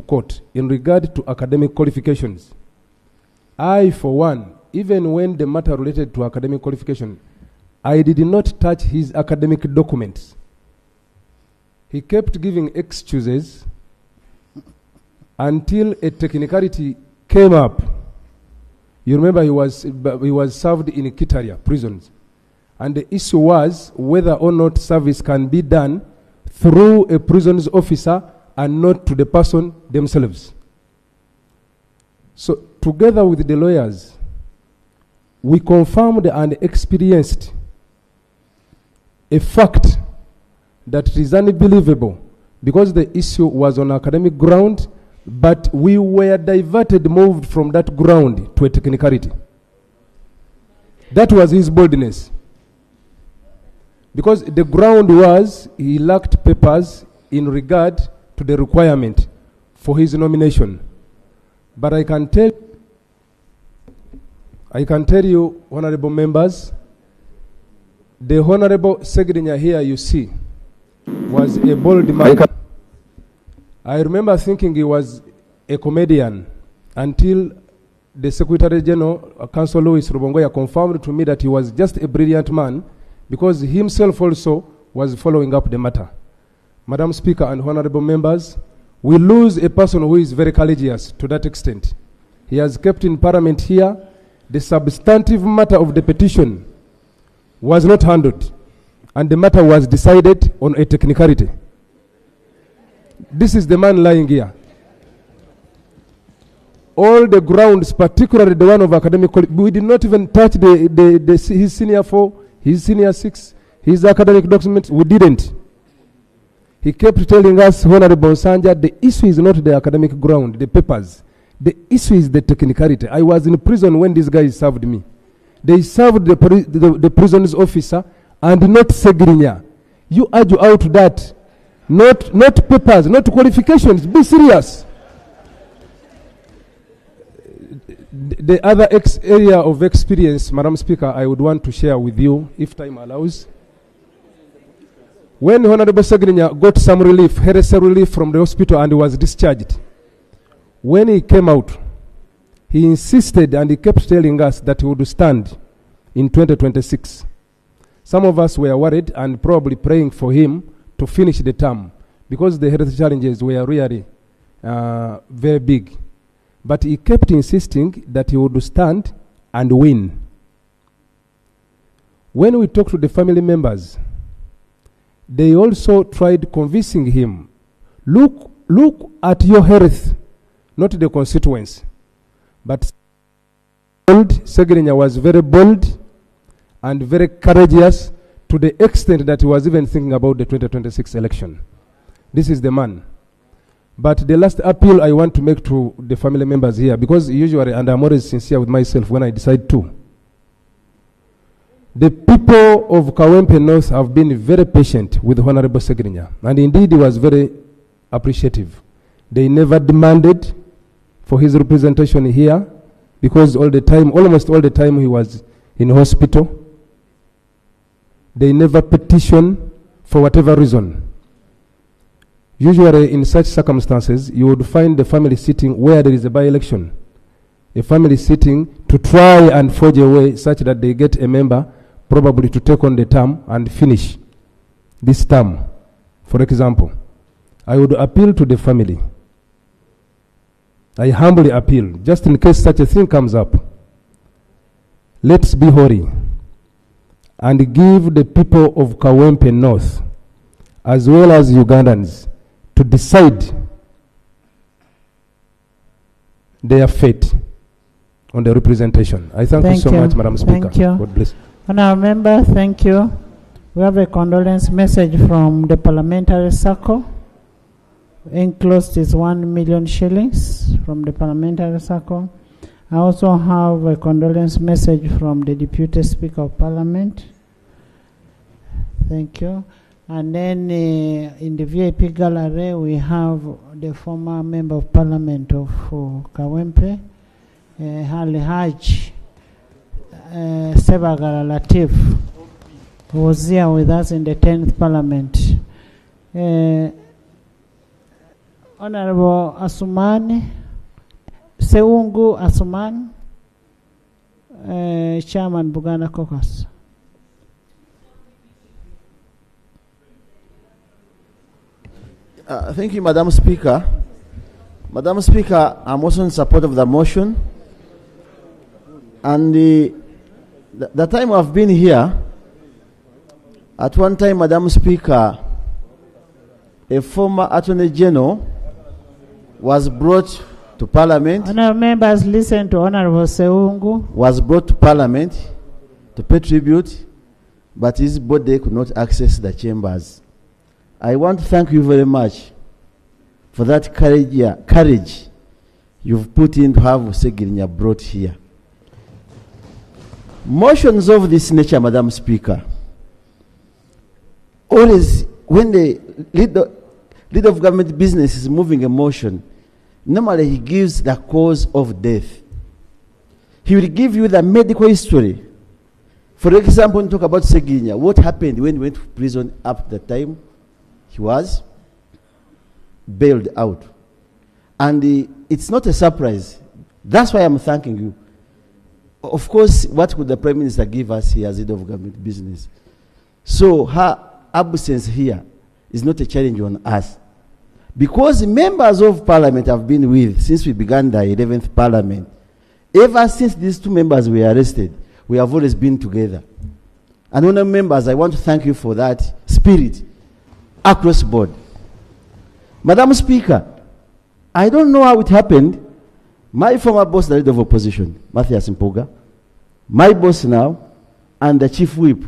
court in regard to academic qualifications. I, for one, even when the matter related to academic qualification, I did not touch his academic documents. He kept giving excuses until a technicality came up. You remember he was served in Kitaria prisons. And the issue was whether or not service can be done through a prisons officer and not to the person themselves. So together with the lawyers, we confirmed and experienced a fact that it is unbelievable because the issue was on academic ground, but we were moved from that ground to a technicality. That was his boldness. Because the ground was he lacked papers in regard to the requirement for his nomination. But I can tell you, honorable members, the Honorable Ssegirinya here you see was a bold man. I remember thinking he was a comedian until the Secretary General, Councillor Louis Rubongoya, confirmed to me that he was just a brilliant man because he himself also was following up the matter. Madam Speaker and honorable members, we lose a person who is very courageous to that extent. He has kept in Parliament here. The substantive matter of the petition was not handled, and the matter was decided on a technicality. This is the man lying here. All the grounds, particularly the one of academic, we did not even touch his senior 4, his senior 6, his academic documents. We didn't. He kept telling us, Honorable Sanja, the issue is not the academic ground, the papers. The issue is the technicality. I was in prison when these guys served me. They served the prison's officer and not Ssegirinya. You argue out that. Not papers, not qualifications. Be serious. The other area of experience, Madam Speaker, I would want to share with you, if time allows. When Honorable Ssegirinya got some relief, heresy relief from the hospital and was discharged, when he came out, he insisted and he kept telling us that he would stand in 2026. Some of us were worried and probably praying for him to finish the term because the health challenges were really very big. But he kept insisting that he would stand and win. When we talked to the family members, they also tried convincing him, look at your health, not the constituents. But Ssegirinya was very bold and very courageous to the extent that he was even thinking about the 2026 election. This is the man. But the last appeal I want to make to the family members here, because usually, and I'm always sincere with myself when I decide to, the people of Kawempe North have been very patient with Honorable Ssegirinya, and indeed he was very appreciative. They never demanded for his representation here, because almost all the time he was in hospital. They never petitioned for whatever reason. Usually in such circumstances, you would find the family sitting where there is a by-election. A family sitting to try and forge a way such that they get a member probably to take on the term and finish this term. For example, I would appeal to the family. I humbly appeal, just in case such a thing comes up, let's be holy and give the people of Kawempe North, as well as Ugandans, to decide their fate on the representation. I thank you so much, Madam Speaker. Thank you. God bless. Honourable Member, thank you. We have a condolence message from the Parliamentary Circle. Enclosed is 1 million shillings from the Parliamentary Circle. I also have a condolence message from the Deputy Speaker of Parliament. Thank you. And then in the VIP gallery, we have the former Member of Parliament of Kawempe, Hali Haj Sebagala Latif, who was here with us in the 10th Parliament. Honorable Asumani, Seungu Asuman, Chairman Buganda Caucus. Thank you, Madam Speaker. Madam Speaker, I'm also in support of the motion. And the time I've been here, at one time, Madam Speaker, a former Attorney General was brought to Parliament. Honorable members, listen to Honorable Seungu. Was brought to Parliament to pay tribute, but his body could not access the chambers. I want to thank you very much for that courage you've put in to have Ssegirinya brought here. Motions of this nature, Madam Speaker, always when the leader of government business is moving a motion, normally he gives the cause of death. He will give you the medical history. For example, when you talk about Ssegirinya, what happened when he went to prison up the time he was bailed out. And it's not a surprise. That's why I'm thanking you. Of course, what could the Prime Minister give us here as head of government business? So her absence here is not a challenge on us. Because members of Parliament have been with since we began the 11th Parliament. Ever since these two members were arrested, we have always been together. And honourable members, I want to thank you for that spirit across board. Madam Speaker, I don't know how it happened. My former boss, the leader of opposition, Matthias Mpuga, my boss now, and the chief whip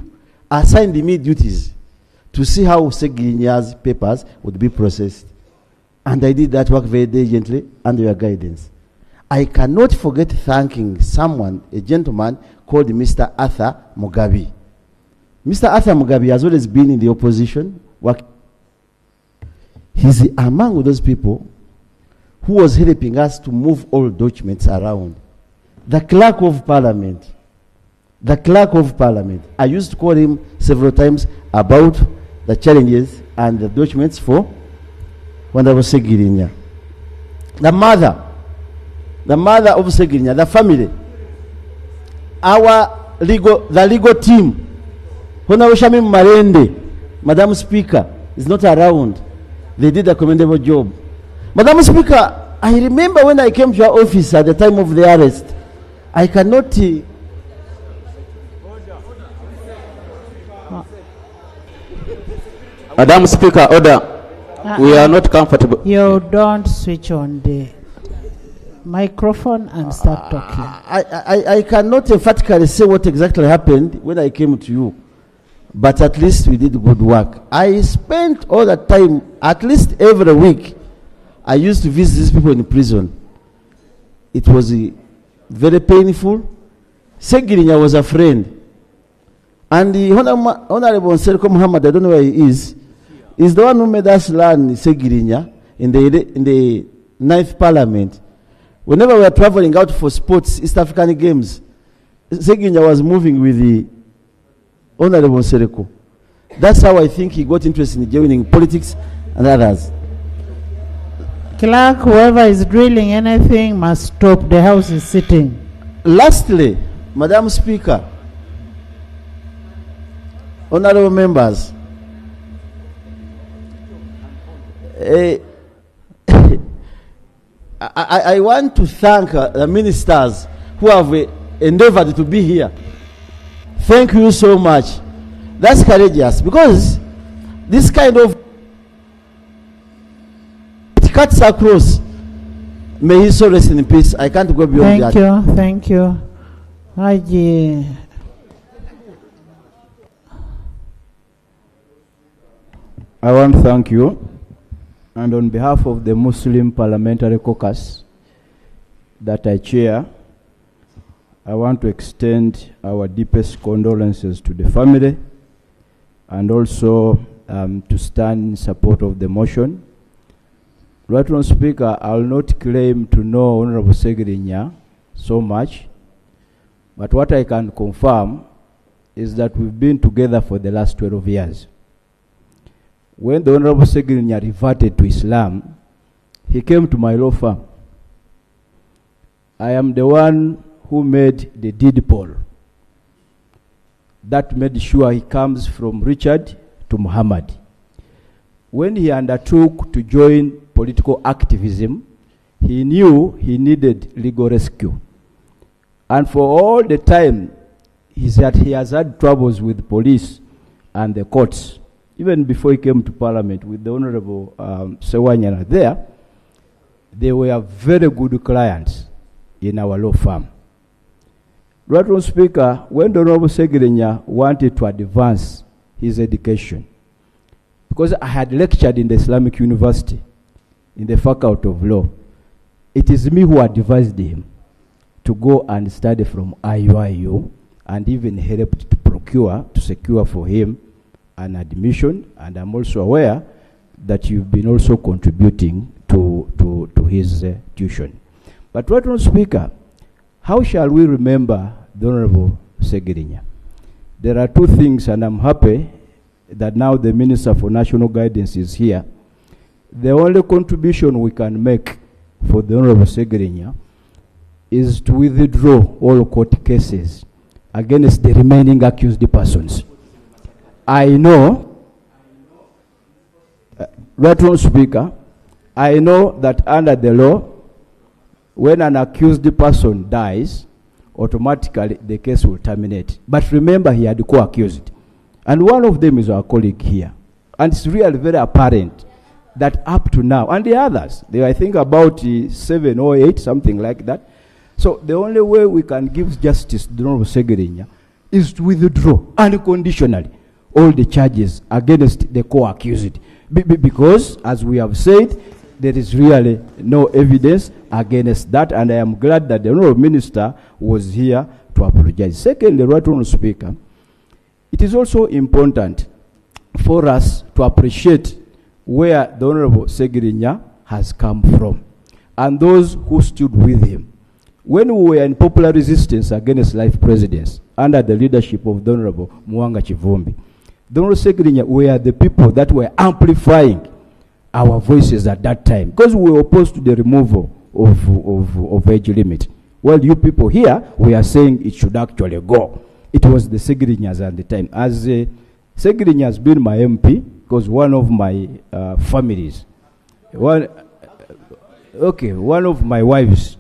assigned me duties to see how Ssegirinya's papers would be processed. And I did that work very diligently under your guidance. I cannot forget thanking someone, a gentleman called Mr. Arthur Mugabe. Mr. Arthur Mugabe has always been in the opposition. He's among those people who was helping us to move all documents around. The clerk of Parliament. The clerk of Parliament. I used to call him several times about the challenges and the documents for when I was Ssegirinya. The mother of Ssegirinya, the family, the legal team, Honorable Shami Marende, Madam Speaker, is not around. They did a commendable job. Madam Speaker, I remember when I came to your office at the time of the arrest, I cannot... Madam Speaker, order. We are not comfortable. You don't switch on the microphone and start talking. I cannot emphatically say what exactly happened when I came to you, but at least we did good work. I spent all the time, at least every week, I used to visit these people in prison. It was very painful. Ssegirinya was a friend. And the Honorable Serko Muhammad, I don't know where he is the one who made us learn Ssegirinya in the 9th Parliament. Whenever we were traveling out for sports, East African Games, Ssegirinya was moving with the Honorable Serko. That's how I think he got interested in joining politics and others. Clerk, whoever is drilling anything must stop. The House is sitting. Lastly, Madam Speaker, honorable members, I want to thank the ministers who have endeavored to be here. Thank you so much. That's courageous, because this kind of it cuts across. May he so rest in peace. I can't go beyond that. Thank you. Haji. I want to thank you, and on behalf of the Muslim Parliamentary Caucus that I chair, I want to extend our deepest condolences to the family, and also to stand in support of the motion. Right, Honourable Speaker, I will not claim to know Honourable Ssegirinya so much, but what I can confirm is that we've been together for the last 12 years. When the Honourable Ssegirinya reverted to Islam, he came to my law firm. I am the one who made the deed poll. That made sure he comes from Richard to Muhammad. When he undertook to join political activism, he knew he needed legal rescue. And for all the time, he said he has had troubles with police and the courts. Even before he came to Parliament with the Honorable Ssegirinya there, they were very good clients in our law firm. Right, Honourable Speaker, when the Honorable Ssegirinya wanted to advance his education, because I had lectured in the Islamic University, in the Faculty of Law, it is me who advised him to go and study from IUIU, and even helped to secure for him an admission. And I'm also aware that you've been also contributing to his tuition. But Right Honourable Speaker, how shall we remember the Honourable Ssegirinya? There are two things, and I'm happy that now the Minister for National Guidance is here. The only contribution we can make for the Honourable Ssegirinya is to withdraw all court cases against the remaining accused persons. I know, Right Honourable Speaker, I know that under the law, when an accused person dies, automatically the case will terminate. But remember, he had co-accused. And one of them is our colleague here. And it's really very apparent that up to now, and the others, they I think about 7 or 8, something like that. So the only way we can give justice to the Honourable Ssegirinya is to withdraw unconditionally all the charges against the co-accused. Because, as we have said, there is really no evidence against that, and I am glad that the Honourable Minister was here to apologize. Secondly, Right Honourable Speaker, it is also important for us to appreciate where the Honourable Ssegirinya has come from and those who stood with him. When we were in popular resistance against life presidents under the leadership of the Honourable Mwanga Chivumbi, the Honourable Ssegirinya were the people that were amplifying our voices at that time, because we were opposed to the removal of age limit. Well, you people here, we are saying it should actually go. It was the Ssegirinyas at the time. As Ssegirinya has been my MP, because one of my families, one of my wives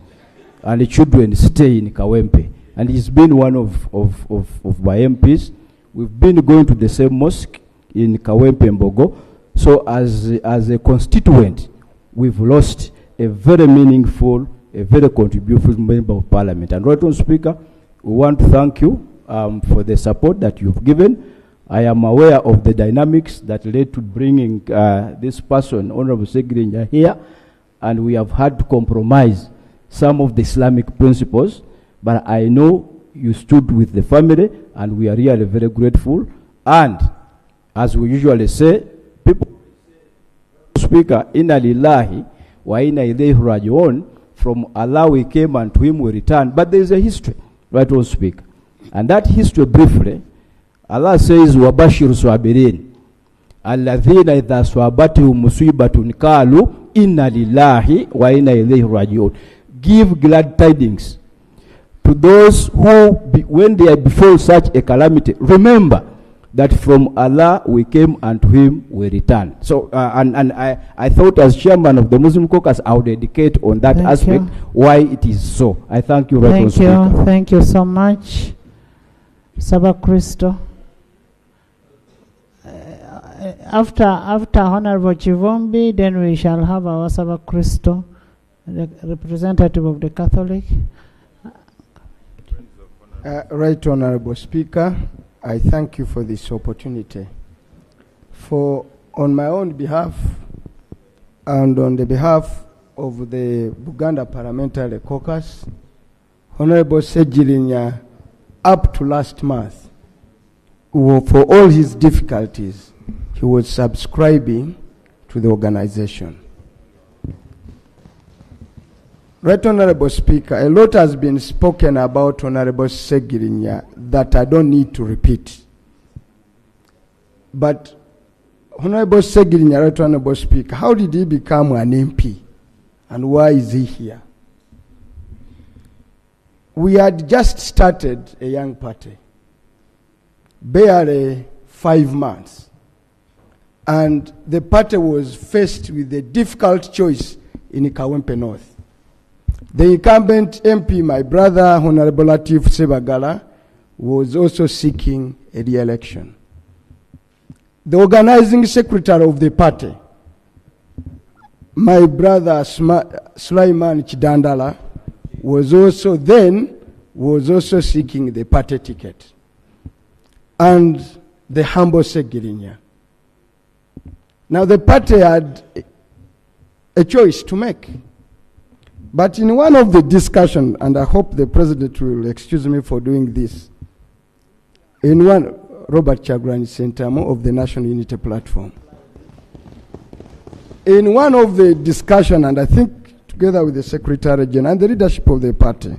and the children stay in Kawempe, and he's been one of my MPs. We've been going to the same mosque in Kawempe and Bogo. So as a constituent, we've lost a very meaningful, a very contributive member of Parliament. And Right Honourable Speaker, we want to thank you for the support that you've given. I am aware of the dynamics that led to bringing this person, Honourable Ssegirinya, here, and we have had to compromise some of the Islamic principles, but I know you stood with the family, and we are really very grateful. And as we usually say, people, Speaker, inna lillahi wa inna ilayhi raji'un, from Allah we came and to him we return. But there is a history, Right Honourable Speaker. And that history, briefly, Allah says, وَبَشِّرُ صَابِرِينَ الَّذِينَ إِذَا صَابَتْهُمْ مُصِيبَةٌ قَالُوا إِنَّا لِلَّهِ وَإِنَّا إِلَيْهِ رَاجِعُونَ. Give glad tidings to those who, when they befall such a calamity, remember that from Allah we came and to him we return. So, and I thought as chairman of the Muslim caucus, I would dedicate on that aspect why it is so. I thank you, Right Honourable Speaker. Thank you so much. Saba Christo. After Honourable Chivumbi, then we shall have our Saba Christo, the representative of the Catholic. Right Honourable Speaker, I thank you for this opportunity. For on my own behalf and on the behalf of the Buganda Parliamentary Caucus, Honourable Ssegirinya, up to last month, for all his difficulties, he was subscribing to the organization. Right Honourable Speaker, a lot has been spoken about Honourable Ssegirinya that I don't need to repeat. But Honourable Ssegirinya, Right Honourable Speaker, how did he become an MP? And why is he here? We had just started a young party, barely 5 months. And the party was faced with a difficult choice in Kawempe North. The incumbent MP, my brother, Honorable Latif Sebagala, was also seeking a re-election. The organizing secretary of the party, my brother Sulaiman Chidandala, was also seeking the party ticket. And the humble Ssegirinya. Now the party had a choice to make. But in one of the discussions, and I hope the president will excuse me for doing this, in one, Robert Chagulanyi Ssentamu of the National Unity Platform. In one of the discussions, and I think together with the Secretary General and the leadership of the party,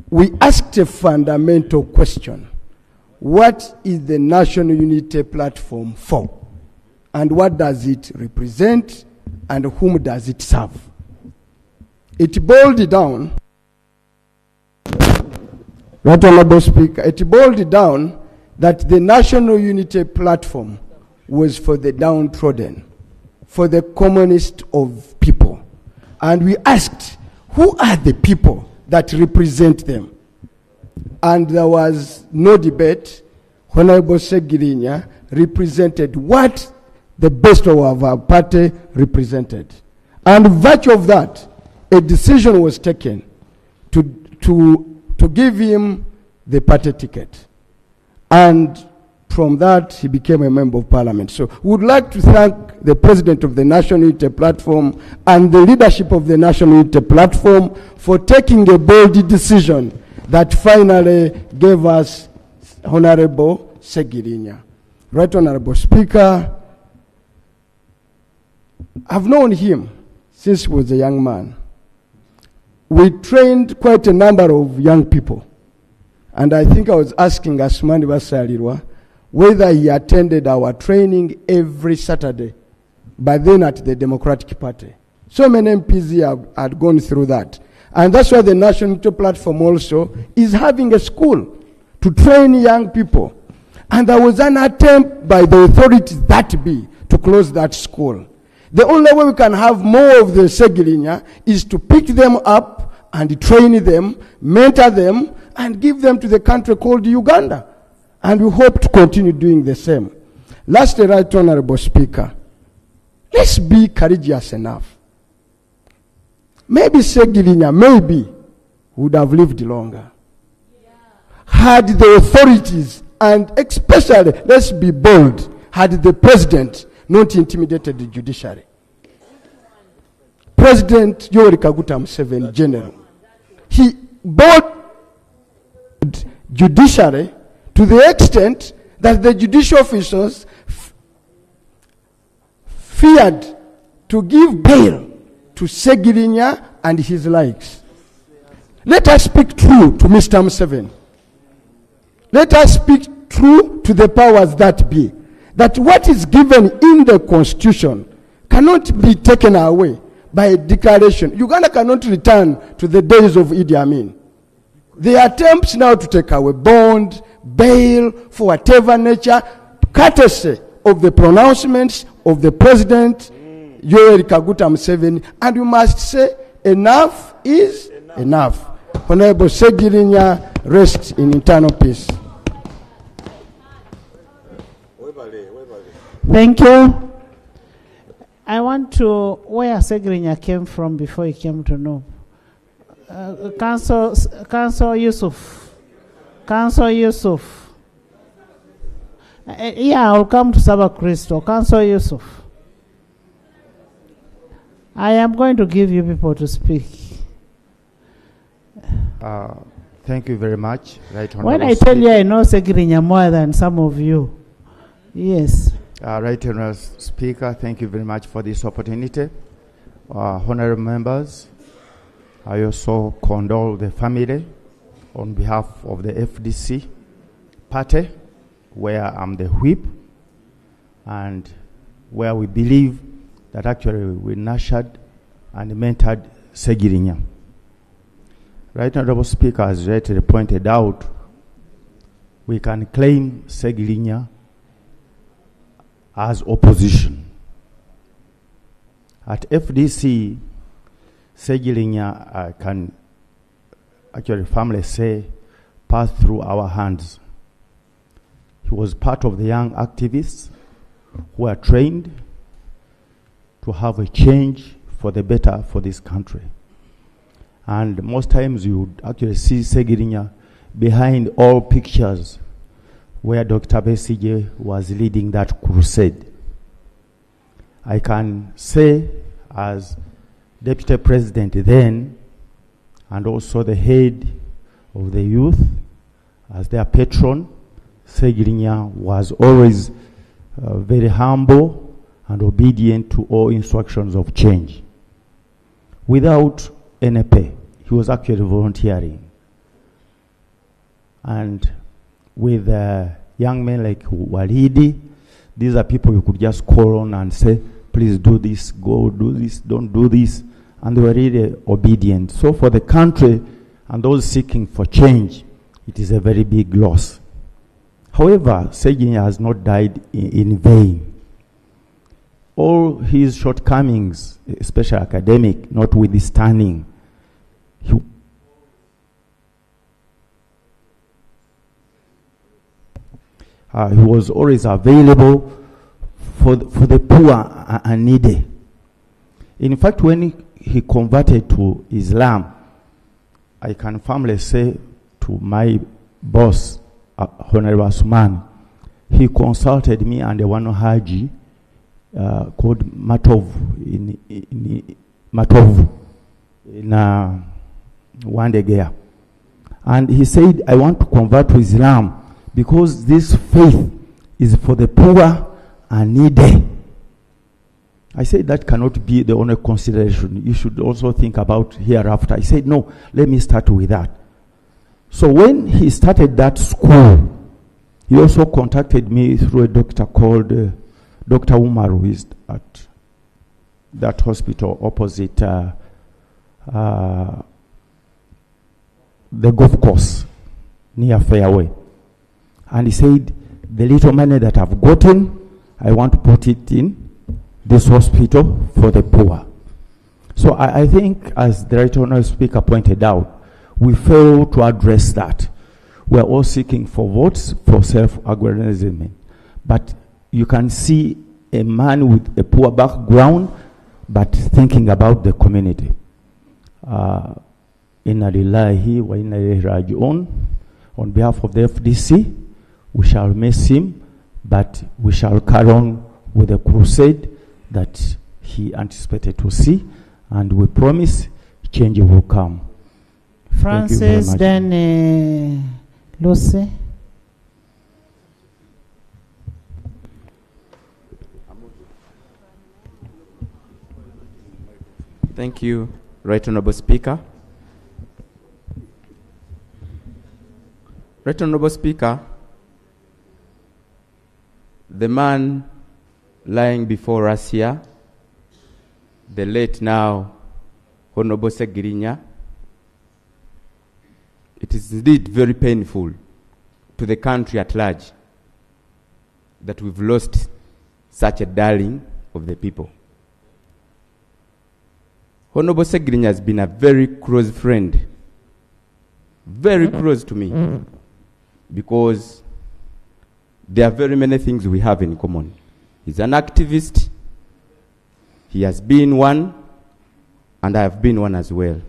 we asked a fundamental question. What is the National Unity Platform for? And what does it represent? And whom does it serve? It boiled down, Right Honorable Speaker, it boiled down that the National Unity Platform was for the downtrodden, for the commonest of people. And we asked, who are the people that represent them? And there was no debate. Honorable Ssegirinya represented what the best of our party represented. And virtue of that, a decision was taken to give him the party ticket. And from that, he became a member of parliament. So we would like to thank the president of the National Unity Platform and the leadership of the National Unity Platform for taking a bold decision that finally gave us Honorable Ssegirinya. Right Honorable Speaker, I've known him since he was a young man. We trained quite a number of young people. And I think I was asking Asmani Basalirwa whether he attended our training every Saturday, by then at the Democratic Party. So many MPs had gone through that. And that's why the National Unity Platform also is having a school to train young people. And there was an attempt by the authorities that be to close that school. The only way we can have more of the Ssegirinya is to pick them up and train them, mentor them, and give them to the country called Uganda. And we hope to continue doing the same. Lastly, Right Honorable Speaker, let's be courageous enough. Maybe Ssegirinya, maybe, would have lived longer. Had the authorities, and especially, let's be bold, had the president not intimidated the judiciary. President Yoweri Kaguta Museveni, General, he bold judiciary to the extent that the judicial officers feared to give bail to Ssegirinya and his likes. Let us speak true to Mr. Museveni. Let us speak true to the powers that be. That what is given in the Constitution cannot be taken away by a declaration. Uganda cannot return to the days of Idi Amin. The attempts now to take away bond, bail, for whatever nature, courtesy of the pronouncements of the President, Yoweri Kaguta Museveni, and we must say, enough is enough. Honorable Ssegirinya, rest in eternal peace. Thank you. I want to where Ssegirinya came from before he came to know. Council Yusuf. Council Yusuf. Yeah, I'll come to Saba Christo. Council Yusuf. I am going to give you people to speak. Thank you very much. Right Honorable When I tell you I know Ssegirinya more than some of you. Yes. Right Honorable Speaker, thank you very much for this opportunity. Honorable members, I also condole the family on behalf of the FDC party, where I'm the whip, and where we believe that actually we nurtured and mentored Ssegirinya. Right Honorable Speaker has rightly pointed out, we can claim Ssegirinya as opposition. At FDC, Ssegirinya can actually family say passed through our hands. He was part of the young activists who were trained to have a change for the better for this country. And most times you would actually see Ssegirinya behind all pictures where Dr. Besigye was leading that crusade. I can say as Deputy President then, and also the head of the youth, as their patron, Ssegirinya was always very humble and obedient to all instructions of change. Without any pay, he was actually volunteering. And with young men like Walidi, these are people you could just call on and say, please do this, go do this, don't do this. And they were really obedient. So for the country and those seeking for change, it is a very big loss. However, Ssegirinya has not died in vain. All his shortcomings, especially academic, notwithstanding, he was always available for the poor and needy. In fact, when he converted to Islam, I can firmly say to my boss, Honorable Asman, he consulted me and one Haji called Matov in Wandegea. And he said, I want to convert to Islam because this faith is for the poor and needy. I said that cannot be the only consideration. You should also think about hereafter. I said, no, let me start with that. So when he started that school, he also contacted me through a doctor called Dr. Umar, who is at that hospital opposite the golf course near Fairway. And he said, the little money that I've gotten, I want to put it in this hospital for the poor. So I think, as the Right Honourable Speaker pointed out, we fail to address that. We are all seeking for votes for self-aggrandizement. But you can see a man with a poor background, but thinking about the community. Inna lillahi wa inna ilayhi raji'un. On behalf of the FDC, we shall miss him, but we shall carry on with the crusade that he anticipated to see, and we promise change will come. Francis, then Lucy. Thank you, Right Honourable Speaker. Right Honourable Speaker, the man lying before us here, the late now Honourable Ssegirinya, it is indeed very painful to the country at large that we've lost such a darling of the people. Honourable Ssegirinya has been a very close friend, very close to me, because there are very many things we have in common. He's an activist, he has been one, and I have been one as well.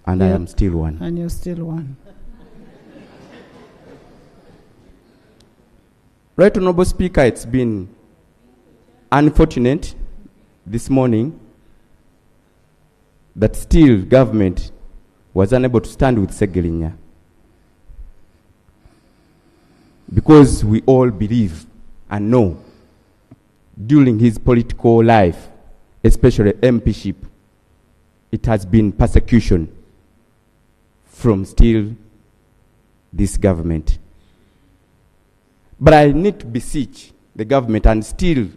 And I am still one. And you're still one. Right Honourable Speaker, it's been unfortunate this morning that still government was unable to stand with Ssegirinya. Because we all believe and know during his political life, especially MPship, it has been persecution from still this government. But I need to beseech the government and still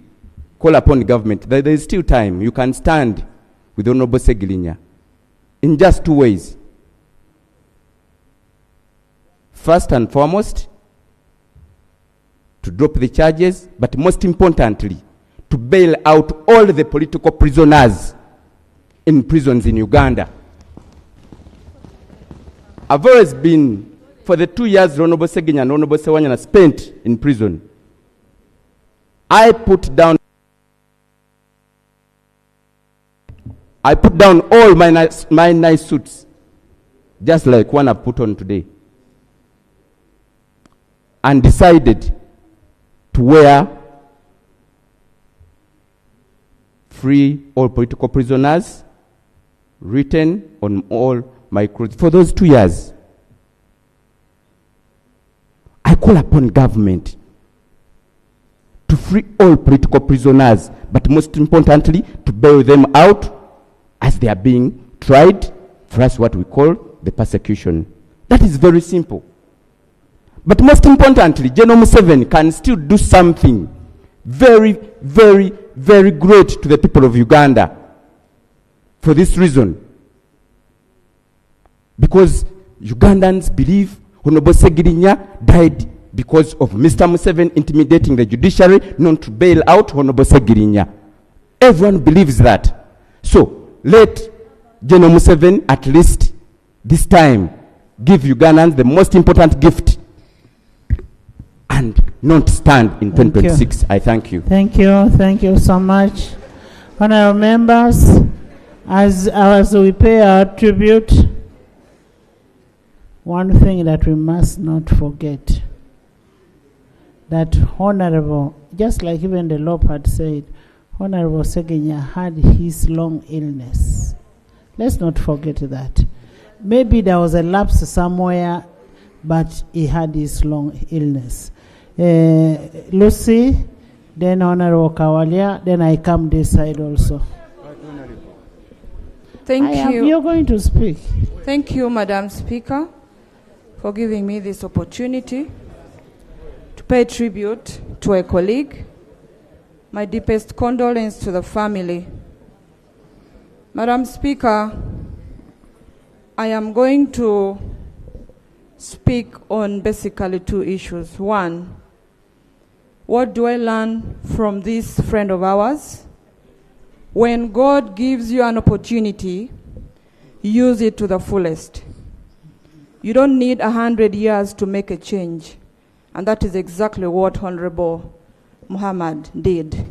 call upon the government that there is still time. You can stand with Honorable Ssegirinya in just two ways. First and foremost, to drop the charges, but most importantly, to bail out all the political prisoners in prisons in Uganda. I've always been, for the 2 years Honorable Ssegirinya and Honorable Ssewanyana spent in prison, I put down all my nice suits, just like one I put on today, and decided to wear free all political prisoners, written on all my clothes. For those 2 years, I call upon government to free all political prisoners, but most importantly, to bail them out as they are being tried for us what we call the persecution. That is very simple. But most importantly, General Museveni can still do something very, very, very great to the people of Uganda for this reason. Because Ugandans believe Honorable Ssegirinya died because of Mr. Museveni intimidating the judiciary not to bail out Honorable Ssegirinya. Everyone believes that. So let General Museveni at least this time give Ugandans the most important gift and not stand in 2026. I thank you. Thank you so much. Honorable members, as we pay our tribute, one thing that we must not forget, that Honorable, just like even the Lord had said, Honorable Ssegirinya had his long illness. Let's not forget that. Maybe there was a lapse somewhere, but he had his long illness. Lucy, then Honorable Kawalia, then I come this side also. Thank you. You're going to speak. Thank you, Madam Speaker, for giving me this opportunity to pay tribute to a colleague. My deepest condolence to the family. Madam Speaker, I am going to speak on basically two issues. One, what do I learn from this friend of ours? When God gives you an opportunity, use it to the fullest. You don't need 100 years to make a change. And that is exactly what Honorable Muhammad did.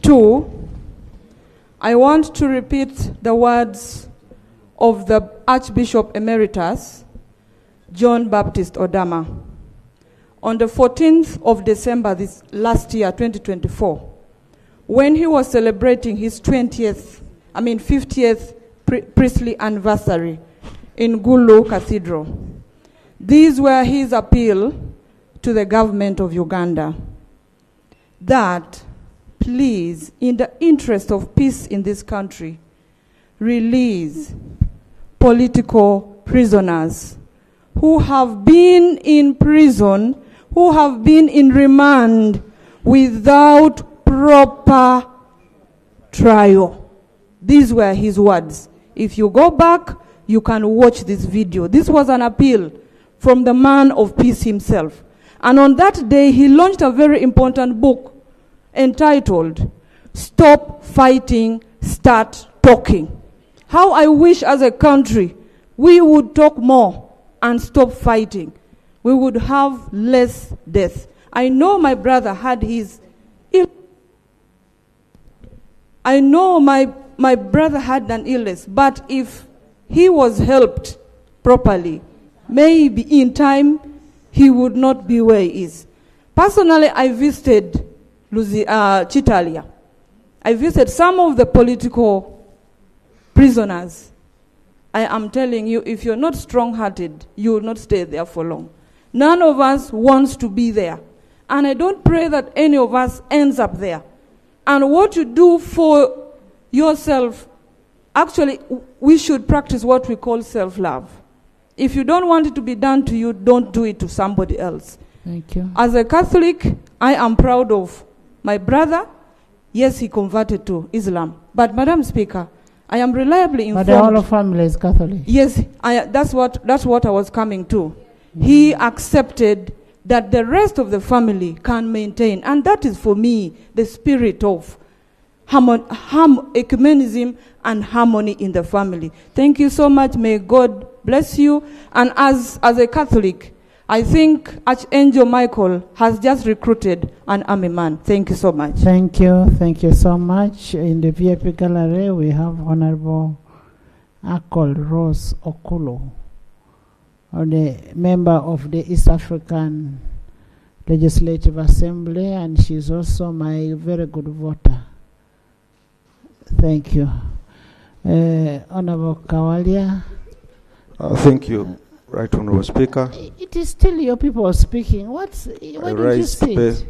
Two, I want to repeat the words of the Archbishop Emeritus, John Baptist Odama. On the 14th of December last year, 2024, when he was celebrating his 50th priestly anniversary in Gulu Cathedral, these were his appeal to the government of Uganda, that please, in the interest of peace in this country, release political prisoners who have been in prison, who have been in remand without proper trial. These were his words. If you go back, you can watch this video. This was an appeal from the man of peace himself. And on that day, he launched a very important book entitled, Stop Fighting, Start Talking. How I wish as a country we would talk more and stop fighting. We would have less death. I know my brother had his I know my brother had an illness, but if he was helped properly, maybe in time he would not be where he is. Personally, I visited Chitalia. I visited some of the political prisoners. I am telling you, if you're not strong-hearted, you will not stay there for long. None of us wants to be there. And I don't pray that any of us ends up there. And what you do for yourself, actually, we should practice what we call self-love. If you don't want it to be done to you, don't do it to somebody else. Thank you. As a Catholic, I am proud of my brother. Yes, he converted to Islam. But, Madam Speaker, I am reliably But informed. the whole family is Catholic. Yes, that's what I was coming to. He accepted that the rest of the family can maintain, and that is for me the spirit of ecumenism and harmony in the family. Thank you so much. May God bless you. And as a Catholic, I think Archangel Michael has just recruited an army man. Thank you so much. Thank you so much. In the VIP gallery, we have Honorable Akol Rose Okulo, the member of the East African Legislative Assembly, and she's also my very good voter. Thank you. Honorable Kawalia. Thank you, Right Honorable Speaker. It is still your people speaking. Why did you sit?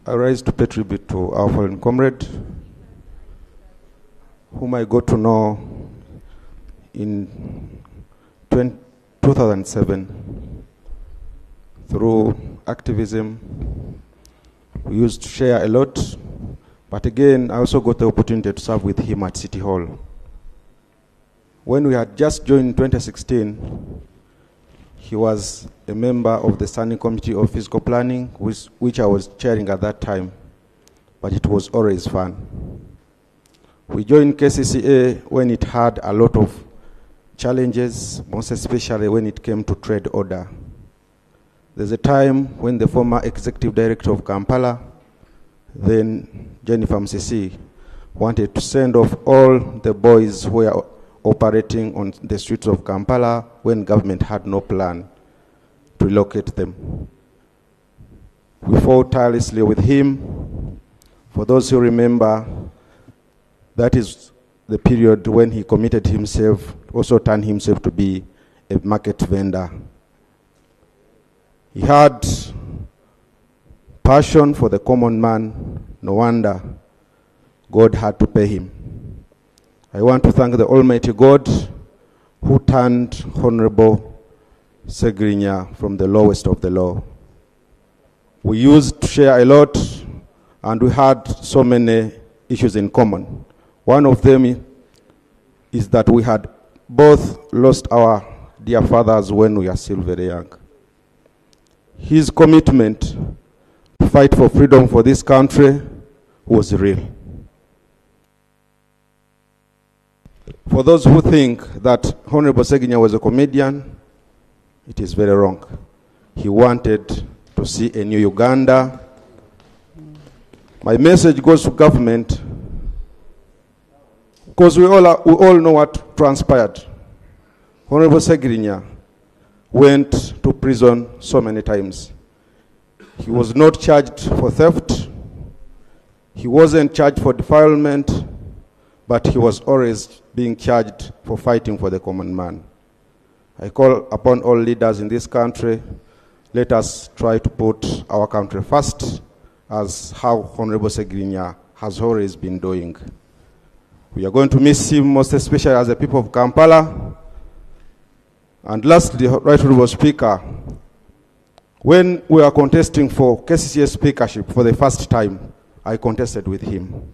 I rise to pay tribute to our fallen comrade, whom I got to know in 2007 through activism. We used to share a lot, but again, I also got the opportunity to serve with him at City Hall. When we had just joined in 2016, he was a member of the Standing Committee of Physical Planning, which I was chairing at that time, but it was always fun. We joined KCCA when it had a lot of challenges, most especially when it came to trade order. There's a time when the former executive director of Kampala, then Jennifer Msisi, wanted to send off all the boys who were operating on the streets of Kampala when government had no plan to relocate them. We fought tirelessly with him. For those who remember, that is the period when he committed himself, also turned himself to be a market vendor. He had passion for the common man. No wonder God had to pay him. I want to thank the Almighty God who turned Honorable Ssegirinya from the lowest of the low. We used to share a lot, and we had so many issues in common. One of them is that we had both lost our dear fathers when we were still very young. His commitment to fight for freedom for this country was real. For those who think that Honorable Ssegirinya was a comedian, it is very wrong. He wanted to see a new Uganda. My message goes to government, because we all know what transpired. Honorable Ssegirinya went to prison so many times. He was not charged for theft. He wasn't charged for defilement, but he was always being charged for fighting for the common man. I call upon all leaders in this country, let us try to put our country first, as how Honorable Ssegirinya has always been doing. We are going to miss him, most especially as the people of Kampala. And lastly, Right Honorable Speaker, when we are contesting for KCCA speakership for the first time, I contested with him.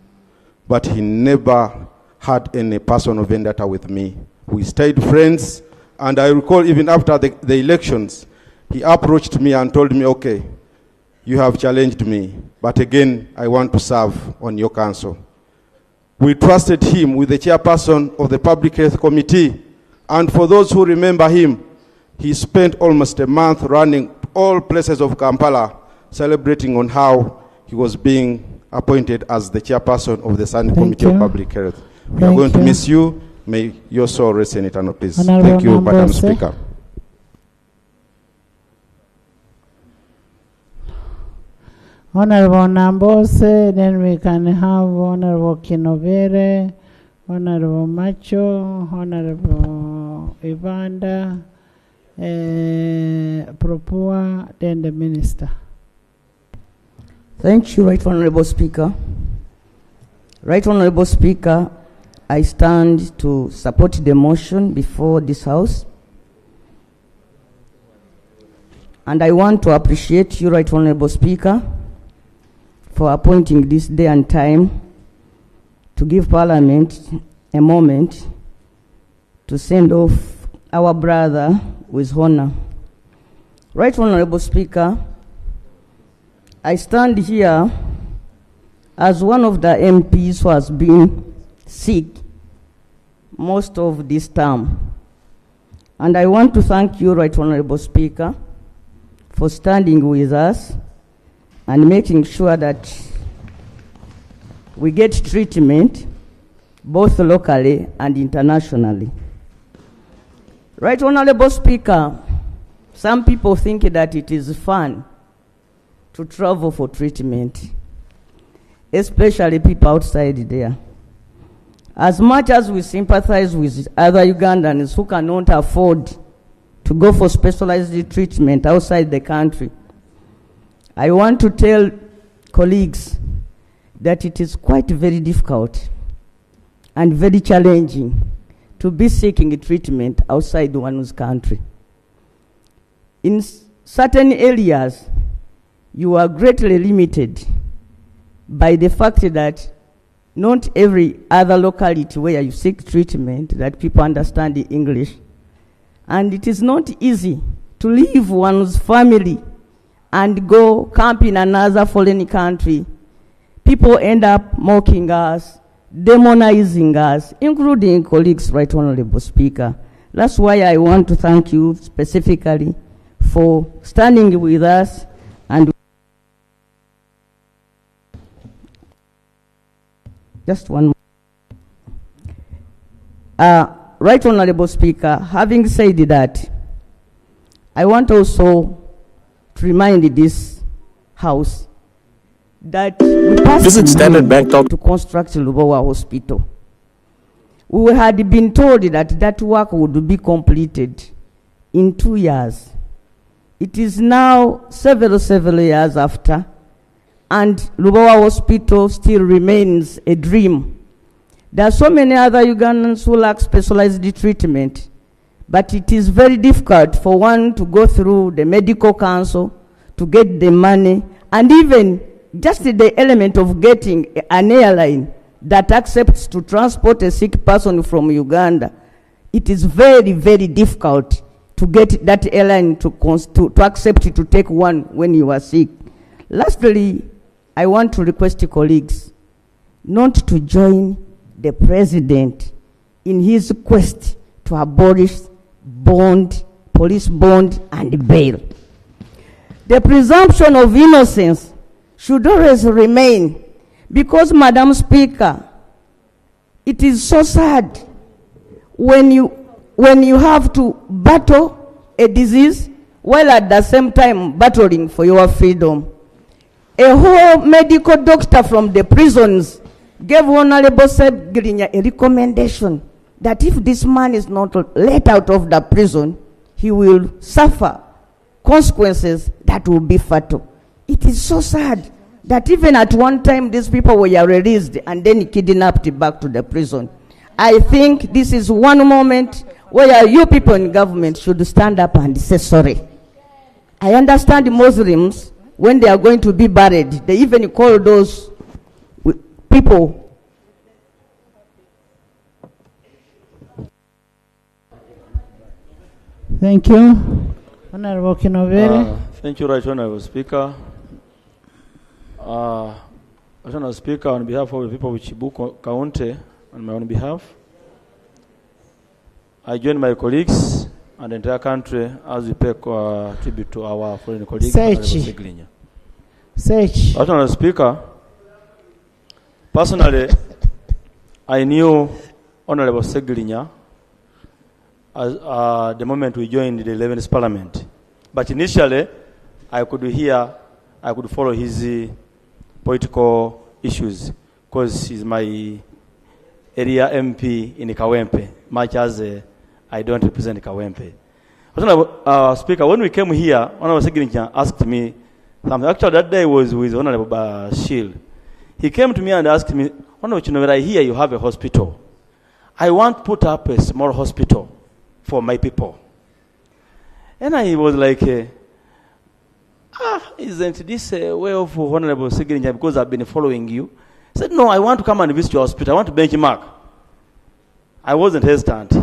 But he never had any personal vendetta with me. We stayed friends, and I recall even after the elections, he approached me and told me, okay, you have challenged me, but again, I want to serve on your council. We trusted him with the chairperson of the Public Health Committee, and for those who remember him, he spent almost a month running all places of Kampala, celebrating on how he was being appointed as the chairperson of the Standing Committee of Public Health. We are going to miss you. May your soul rest in eternal peace. Thank you, Madam Speaker. Honorable Nambose, then we can have Honorable Kinovere, Honorable Macho, Honorable Evander, Propua, then the Minister. Thank you, Right Honorable Speaker. Right Honorable Speaker, I stand to support the motion before this House. And I want to appreciate you, Right Honorable Speaker, for appointing this day and time to give Parliament a moment to send off our brother with honor. Right Honorable Speaker, I stand here as one of the MPs who has been sick most of this term. And I want to thank you, Right Honorable Speaker, for standing with us and making sure that we get treatment both locally and internationally. Right Honorable Speaker, some people think that it is fun to travel for treatment, especially people outside there. As much as we sympathize with other Ugandans who cannot afford to go for specialized treatment outside the country, I want to tell colleagues that it is quite very difficult and very challenging to be seeking treatment outside one's country. In certain areas, you are greatly limited by the fact that not every other locality where you seek treatment that people understand the English. And it is not easy to leave one's family and go camp in another foreign country. People end up mocking us, demonizing us, including colleagues, Right Honorable Speaker. That's why I want to thank you specifically for standing with us and just one more. Right Honorable Speaker, having said that, I want also to remind this House that we passed Standard Bank to construct Lubowa Hospital. We had been told that that work would be completed in 2 years. It is now several years after, and Lubowa Hospital still remains a dream. There are so many other Ugandans who lack specialized treatment, but it is very difficult for one to go through the medical council to get the money, and even just the element of getting an airline that accepts to transport a sick person from Uganda. It is very, very difficult to get that airline to accept to take one when you are sick. Lastly, I want to request colleagues not to join the president in his quest to abolish bond, police bond, and bail. The presumption of innocence should always remain, because, Madam Speaker, it is so sad when you have to battle a disease while at the same time battling for your freedom. A whole medical doctor from the prisons gave Honorable Ssegirinya a recommendation that if this man is not let out of the prison, he will suffer consequences that will be fatal. It is so sad that even at one time these people were released and then kidnapped back to the prison. I think this is one moment where you people in government should stand up and say sorry. I understand Muslims, when they are going to be buried, they even call those people. Thank you. Honorable Kinovere. Thank you, Right Honorable Speaker. Right Honorable Speaker, on behalf of the people of Chibuku County, on my own behalf, I join my colleagues and the entire country as we pay tribute to our foreign colleague, Honorable Ssegirinya. Right Honorable Speaker, personally, I knew Honorable Ssegirinya as the moment we joined the 11th Parliament. But initially, I could follow his political issues because he's my area MP in Kawempe, much as I don't represent Kawempe. Speaker, when we came here, Honorable Ssegirinya asked me something. Actually, that day was with Honorable Bashir. He came to me and asked me, Honorable Chinovere, I hear you have a hospital. I want to put up a small hospital for my people. And I was like, isn't this a way of Honorable Ssegirinya, because I've been following you? said, no, I want to come and visit your hospital. I want to benchmark. I wasn't hesitant.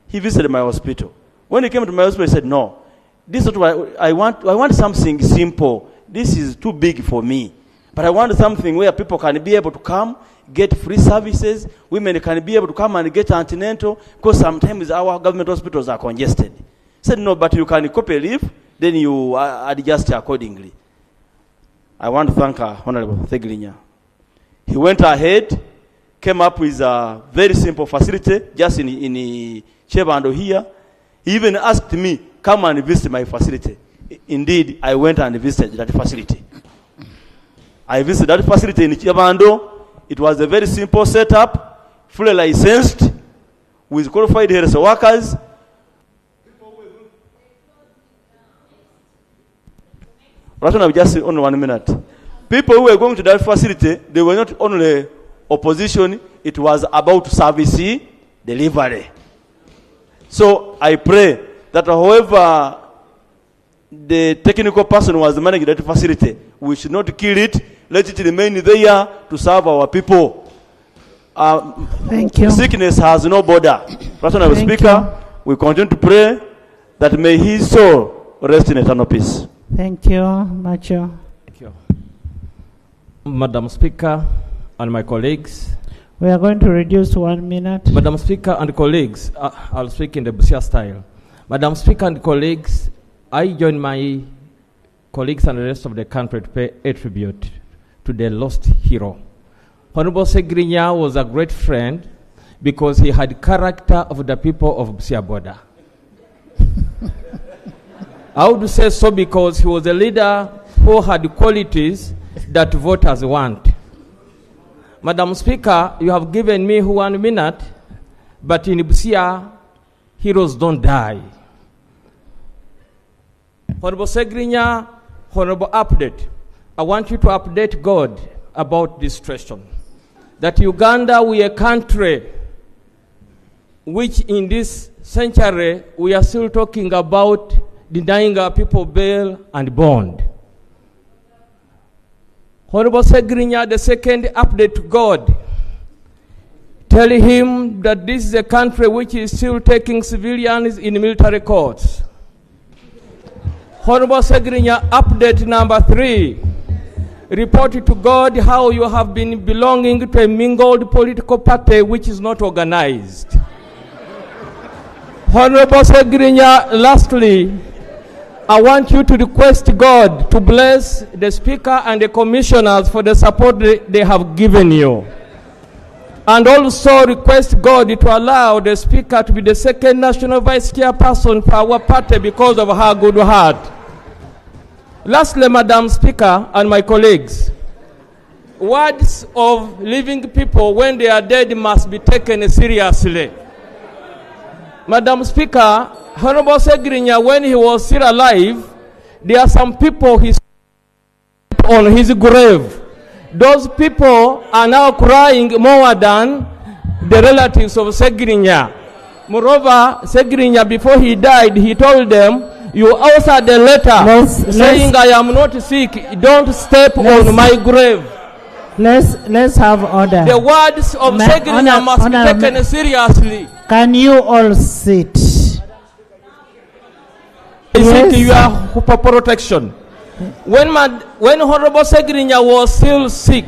He visited my hospital. When he came to my hospital, he said, no, this is what I want. I want something simple. This is too big for me. But I want something where people can be able to come, get free services. Women can be able to come and get antenatal, because sometimes our government hospitals are congested. He said, no, but you can copy leave, then you adjust accordingly. I want to thank Honorable Ssegirinya. He went ahead, came up with a very simple facility, just in Chebando here. He even asked me, come and visit my facility. Indeed, I went and visited that facility. I visited that facility in Chebando. It was a very simple setup, fully licensed, with qualified health workers. Just only 1 minute. People who were going to that facility, they were not only opposition, it was about service delivery. So I pray that however the technical person was managing that facility, we should not kill it. Let it remain there to serve our people. Thank you. Sickness has no border. Honorable Speaker, we continue to pray that may his soul rest in eternal peace. Thank you, Macho. Thank you. Madam Speaker and my colleagues. We are going to reduce to 1 minute. Madam Speaker and colleagues, I'll speak in the Busia style. Madam Speaker and colleagues, I join my colleagues and the rest of the country to pay a tribute to the lost hero. Honorable Ssegirinya was a great friend because he had character of the people of Busia border. I would say so because he was a leader who had qualities that voters want. Madam Speaker, you have given me 1 minute, but in Busia, heroes don't die. Honorable Ssegirinya, honorable update. I want you to update God about this question. That Uganda, we are a country which in this century, we are still talking about denying our people bail and bond. Honorable Ssegirinya, the second update to God. Tell him that this is a country which is still taking civilians in military courts. Honorable Ssegirinya, update number 3. Report to God how you have been belonging to a mingled political party which is not organized. Honorable Ssegirinya, lastly, I want you to request God to bless the Speaker and the Commissioners for the support they have given you. And also request God to allow the Speaker to be the second National Vice Chairperson for our party because of her good heart. Lastly, Madam Speaker and my colleagues, words of living people when they are dead must be taken seriously. Madam Speaker, Honorable Ssegirinya, when he was still alive, there are some people he on his grave. Those people are now crying more than the relatives of Ssegirinya. Moreover, Ssegirinya, before he died, he told them, you authored a letter saying I am not sick, don't step on my grave. Let's have order. The words of Ssegirinya must be taken seriously. Can you all sit? Yes. You are for protection. When Honorable Ssegirinya was still sick,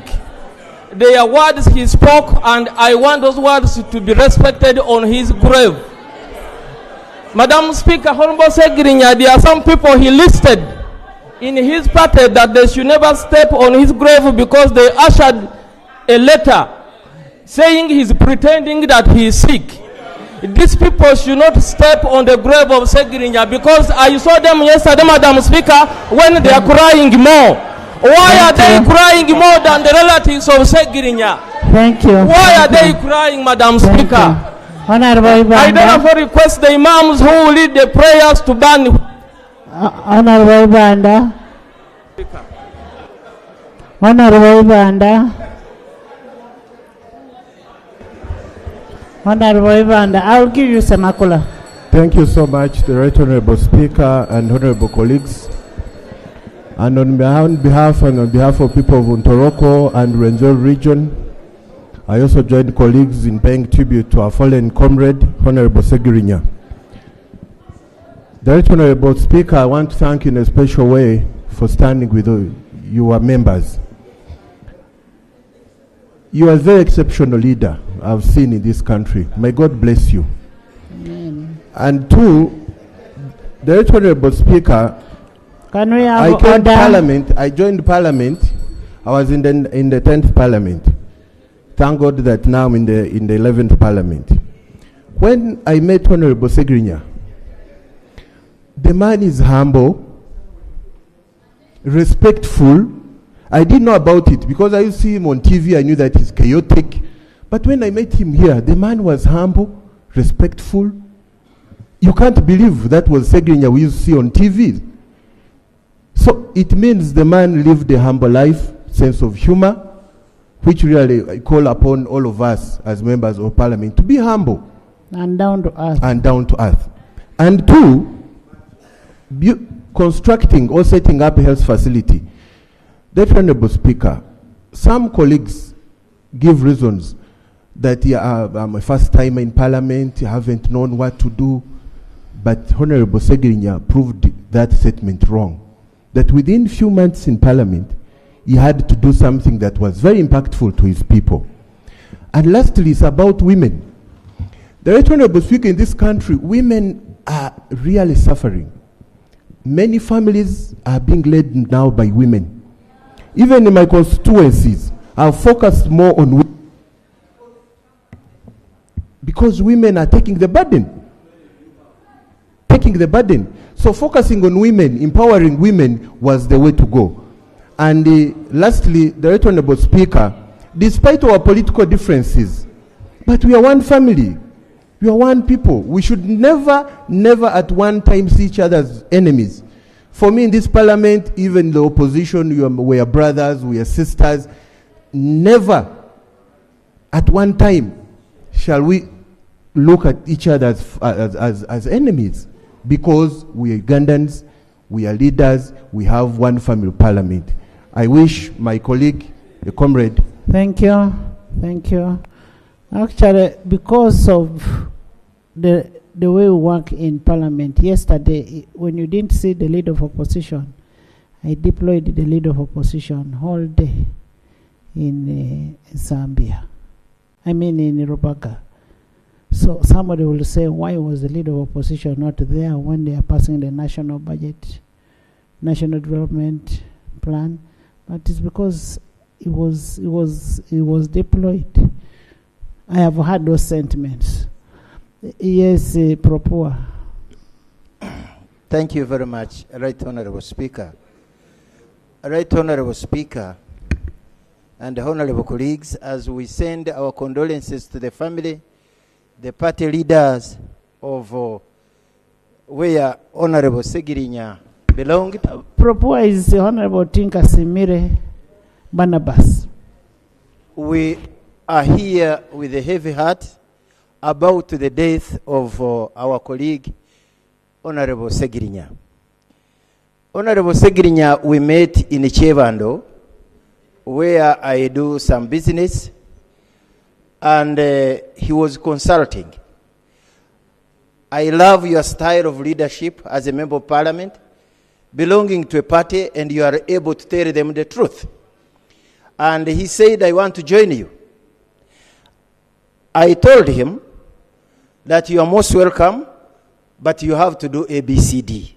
there are words he spoke, and I want those words to be respected on his grave. Madam Speaker, Honorable Ssegirinya, there are some people he listed in his party that they should never step on his grave because they ushered a letter saying he's pretending that he is sick. These people should not step on the grave of Ssegirinya because I saw them yesterday, Madam Speaker, when they are crying more. Why are they crying more than the relatives of Ssegirinya? Thank you. Why are they crying, Madam Speaker? Honorable I therefore request the imams who will lead the prayers to ban. Honorable Banda. Honorable Banda. Honorable Banda, I will give you Semakula. Thank you so much, the Right Honorable Speaker and honorable colleagues. And on behalf of people of Untoroko and Rwenzori region, I also join colleagues in paying tribute to our fallen comrade, Honorable Ssegirinya. The Right Honorable Speaker, I want to thank you in a special way for standing with your members. You are a very exceptional leader I've seen in this country. May God bless you. Amen. And two, the Right Honorable Speaker, can we have I joined order? Parliament. I joined Parliament. I was in the 10th Parliament. Thank God that now I'm in the 11th Parliament. When I met Honorable Ssegirinya, the man is humble, respectful. I didn't know about it because I used to see him on TV. I knew that he's chaotic. But when I met him here, the man was humble, respectful. You can't believe that was Ssegirinya we used to see on TV. So it means the man lived a humble life, sense of humor, which really I call upon all of us as members of Parliament to be humble. And down to earth. And down to earth. And two, constructing or setting up a health facility. That Honorable Speaker, some colleagues give reasons that I'm a first timer in Parliament, haven't known what to do. But Honorable Ssegirinya proved that statement wrong. That within few months in Parliament, he had to do something that was very impactful to his people. And lastly, it's about women. The Right Honorable Speaker, in this country, women are really suffering. Many families are being led now by women. Even in my constituencies, I've focused more on women because women are taking the burden. So focusing on women, empowering women was the way to go. And lastly, the Right Honorable Speaker, despite our political differences, but we are one family. We are one people. We should never at one time see each other as enemies. For me in this Parliament, even the opposition, we are brothers, we are sisters. Never at one time shall we look at each other as enemies, because we are Ugandans, we are leaders, we have one family Parliament. I wish my colleague, the comrade. Thank you. Actually, because of the way we work in Parliament, yesterday, when you didn't see the leader of opposition, I deployed the leader of opposition all day in Zambia. I mean in Rubaga. So somebody will say, why was the leader of opposition not there when they are passing the national budget, national development plan? But it's because it was deployed. I have had those sentiments. Yes, Propua. Thank you very much, Right Honorable Speaker. Right Honorable Speaker and honorable colleagues, as we send our condolences to the family, the party leaders of where Honorable Ssegirinya belonged. Propua is Honorable Tinka Simire Barnabas. We are here with a heavy heart about the death of our colleague, Honorable Ssegirinya. Honorable Ssegirinya, we met in Chevando, where I do some business, and he was consulting. I love your style of leadership as a member of Parliament, belonging to a party, and you are able to tell them the truth. And he said, I want to join you. I told him that you are most welcome, but you have to do ABCD.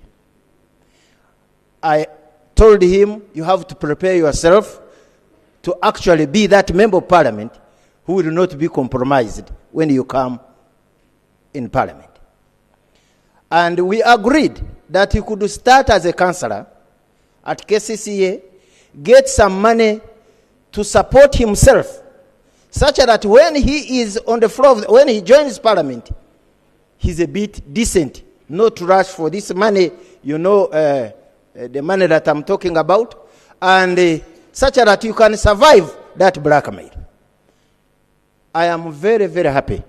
I told him you have to prepare yourself to actually be that member of Parliament who will not be compromised when you come in Parliament. And we agreed that he could start as a councillor at KCCA, get some money to support himself, such that when he is on the floor, when he joins Parliament, he's a bit decent, not to rush for this money, you know, the money that I'm talking about, and such that you can survive that blackmail. I am very, very happy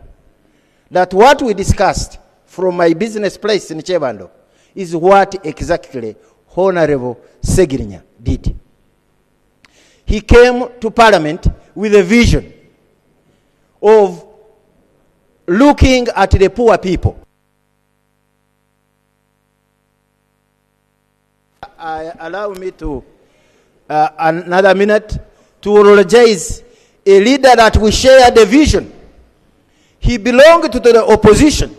that what we discussed from my business place in Chevando is what exactly Honorable Ssegirinya did. He came to Parliament with a vision. of looking at the poor people. Allow me to another minute to eulogize a leader that we share the vision. He belonged to the opposition,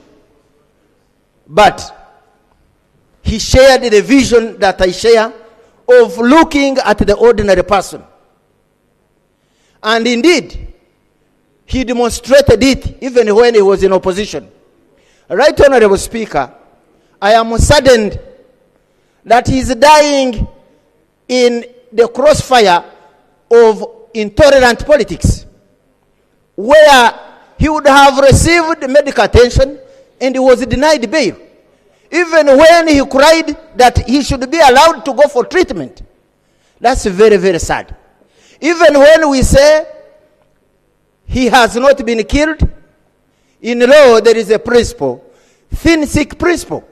but he shared the vision that I share of looking at the ordinary person. And indeed, he demonstrated it even when he was in opposition. Right Honorable Speaker, I am saddened that he is dying in the crossfire of intolerant politics, where he would have received medical attention and he was denied bail, even when he cried that he should be allowed to go for treatment. That's very, very sad. Even when we say he has not been killed, in law there is a principle, thin sick principle,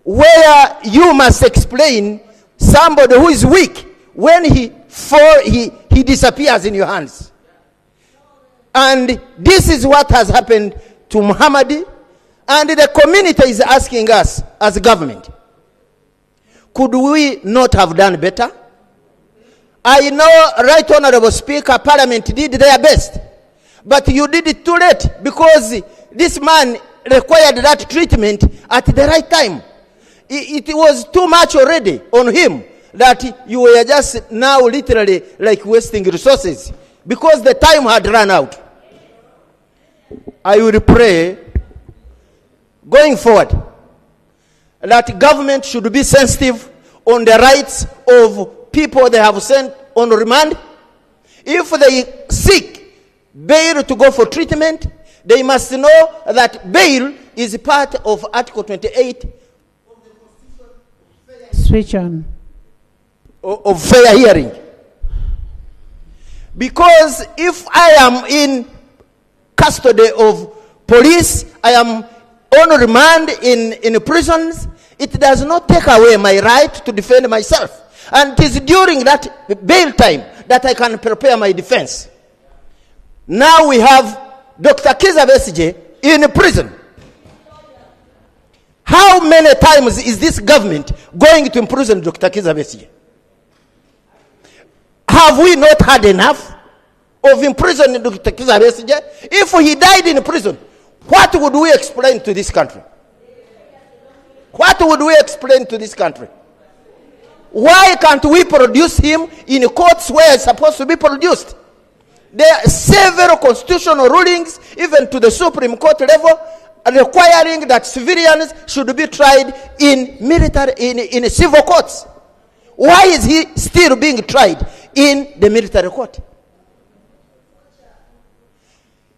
where you must explain somebody who is weak when he disappears in your hands. And this is what has happened to Muhammadi, and the community is asking us as government, could we not have done better? I know, Right Honorable Speaker, Parliament did their best, but you did it too late, because this man required that treatment at the right time. It was too much already on him that you were just now literally like wasting resources because the time had run out. I will pray going forward that government should be sensitive on the rights of people they have sent on remand. If they seek bail to go for treatment, they must know that bail is part of Article 28 Switch on. Of fair hearing. Because if I am in custody of police, I am on remand in prisons, it does not take away my right to defend myself. And it is during that bail time that I can prepare my defense. Now we have Dr. Kizza Besigye in prison. How many times is this government going to imprison Dr. Kizza Besigye? Have we not had enough of imprisoning Dr. Kizza Besigye? If he died in prison, what would we explain to this country? What would we explain to this country? Why can't we produce him in courts where it's supposed to be produced? There are several constitutional rulings, even to the Supreme Court level, requiring that civilians should be tried in military, in civil courts. Why is he still being tried in the military court?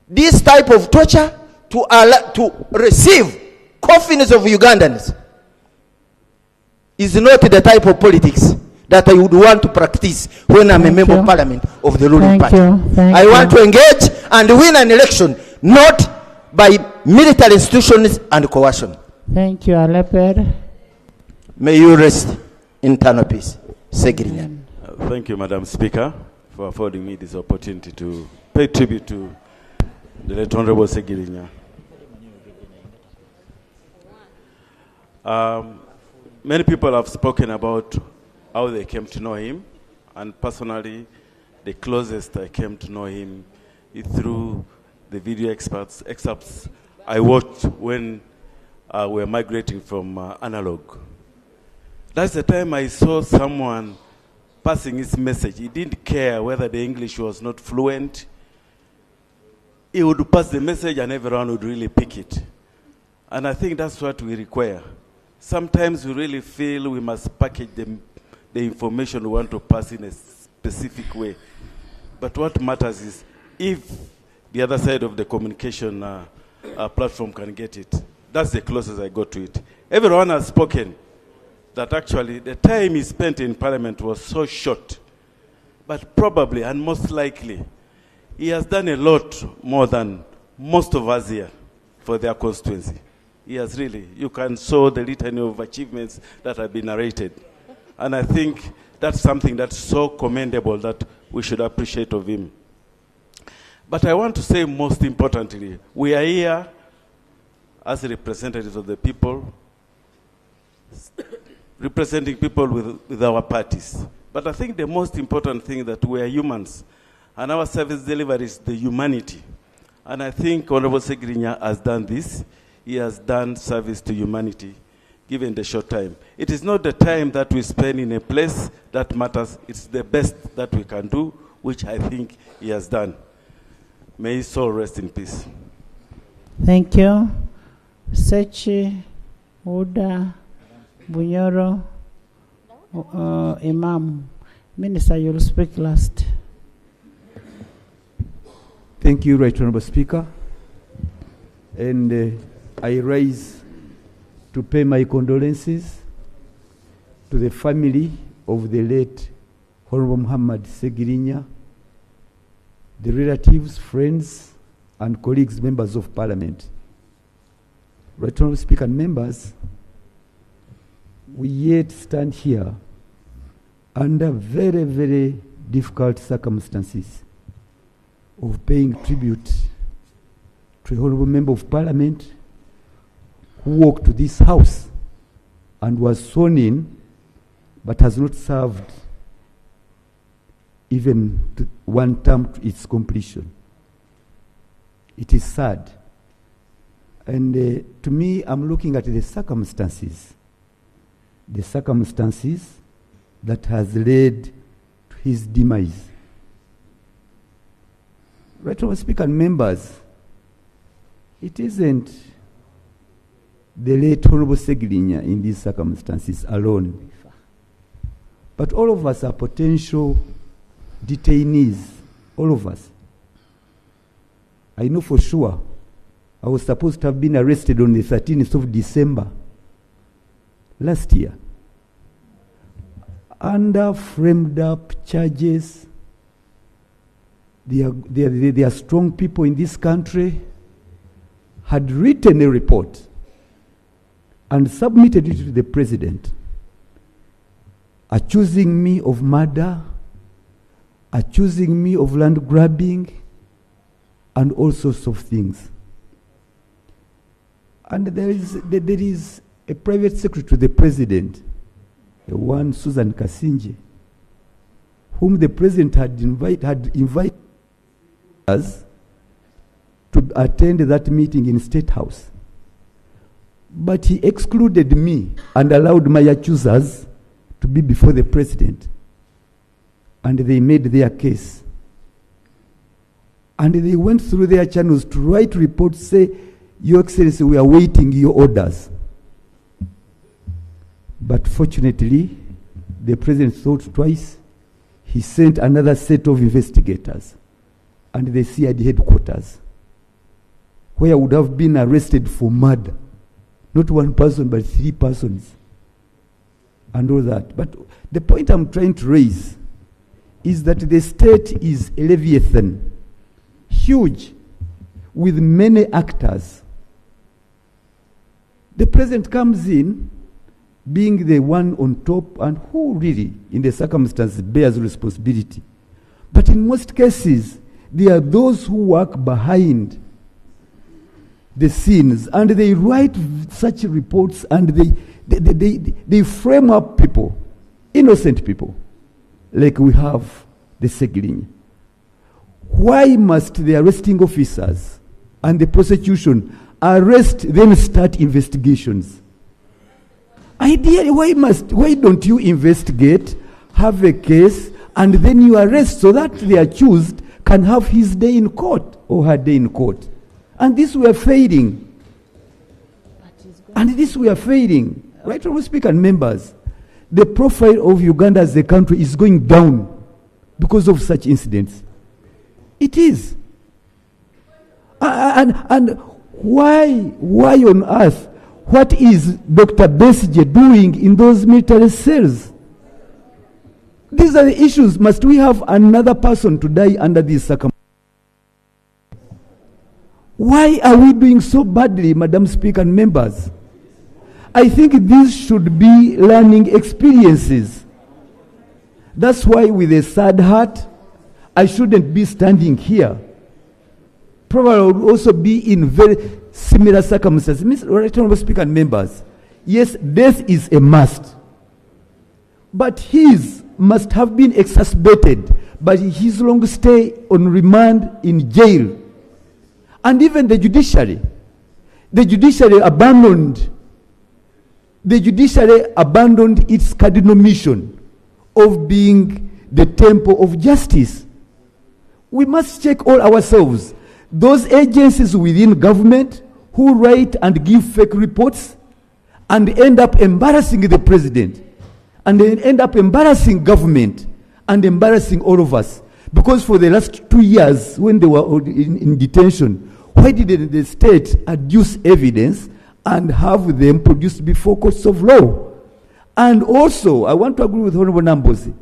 This type of torture to receive coffins of Ugandans is not the type of politics that I would want to practice when I'm a member of parliament of the ruling party. I want to engage and win an election, not by military institutions and coercion. Thank you, Aleper. May you rest in eternal peace. Ssegirinya. Thank you, Madam Speaker, for affording me this opportunity to pay tribute to the late Honorable Ssegirinya. Many people have spoken about how they came to know him, and personally, the closest I came to know him is through the video excerpts I watched when we were migrating from analog. That's the time I saw someone passing his message. He didn't care whether the English was not fluent. He would pass the message and everyone would really pick it. And I think that's what we require. Sometimes we really feel we must package the information we want to pass in a specific way. But what matters is if the other side of the communication platform can get it. That's the closest I got to it. Everyone has spoken that actually the time he spent in Parliament was so short. But probably and most likely, he has done a lot more than most of us here for their constituency. He has really. You can show the litany of achievements that have been narrated. And I think that's something that's so commendable that we should appreciate of him. But I want to say most importantly, we are here as representatives of the people, representing people with our parties. But I think the most important thing that we are humans, and our service delivery is the humanity. And I think Honorable Ssegirinya has done this. He has done service to humanity, given the short time. It is not the time that we spend in a place that matters. It's the best that we can do, which I think he has done. May his soul rest in peace. Thank you. Sechi, Uda, Bunyoro, Imam. Minister, you'll speak last. Thank you, Right Honorable Speaker. And I rise to pay my condolences to the family of the late Honorable Muhammad Ssegirinya, the relatives, friends, and colleagues, members of Parliament. Right Honorable Speaker and members, we yet stand here under very, very difficult circumstances of paying tribute to a honorable member of Parliament who walked to this house and was sworn in but has not served even one term to its completion. It is sad. And to me, I'm looking at the circumstances that has led to his demise. Right Honorable Speaker and members, it isn't the late Honorable Ssegirinya in these circumstances alone, but all of us are potential detainees, all of us. I know for sure I was supposed to have been arrested on the 13th of December last year under framed up charges. There are strong people in this country had written a report and submitted it to the president, accusing me of murder, accusing me of land grabbing, and all sorts of things. And there is a private secretary to the president, one Susan Kasinje, whom the president had invited us to attend that meeting in State House. But he excluded me and allowed my accusers to be before the president. And they made their case. And they went through their channels to write reports, say, Your Excellency, we are waiting your orders. But fortunately, the president thought twice. He sent another set of investigators and the CID headquarters, where I would have been arrested for murder. Not one person, but 3 persons. And all that. But the point I'm trying to raise is that the state is a leviathan, huge, with many actors. The president comes in, being the one on top, and who really, in the circumstances, bears responsibility. But in most cases, there are those who work behind the scenes, and they write such reports, and they frame up people, innocent people, like we have the Ssegirinya. Why must the arresting officers and the prosecution arrest, then start investigations? Ideally, why don't you investigate, have a case, and then you arrest so that the accused can have his day in court or her day in court? And this we are failing. Right, Honorable Speaker and members, the profile of Uganda as a country is going down because of such incidents. It is. And why on earth? What is Dr. Besigye doing in those military cells? These are the issues. Must we have another person to die under these circumstances? Why are we doing so badly, Madam Speaker and members? I think these should be learning experiences. That's why, with a sad heart, I shouldn't be standing here probably would also be in very similar circumstances. Mr. Right Honorable Speaker and members, yes, death is a must. But his must have been exacerbated by his long stay on remand in jail. And even the judiciary abandoned its cardinal mission of being the temple of justice. We must check all ourselves. Those agencies within government who write and give fake reports and end up embarrassing the president, and then end up embarrassing government and embarrassing all of us. Because for the last 2 years when they were in detention, why didn't the state adduce evidence and have them produced before courts of law? And also, I want to agree with Honorable Nambozi.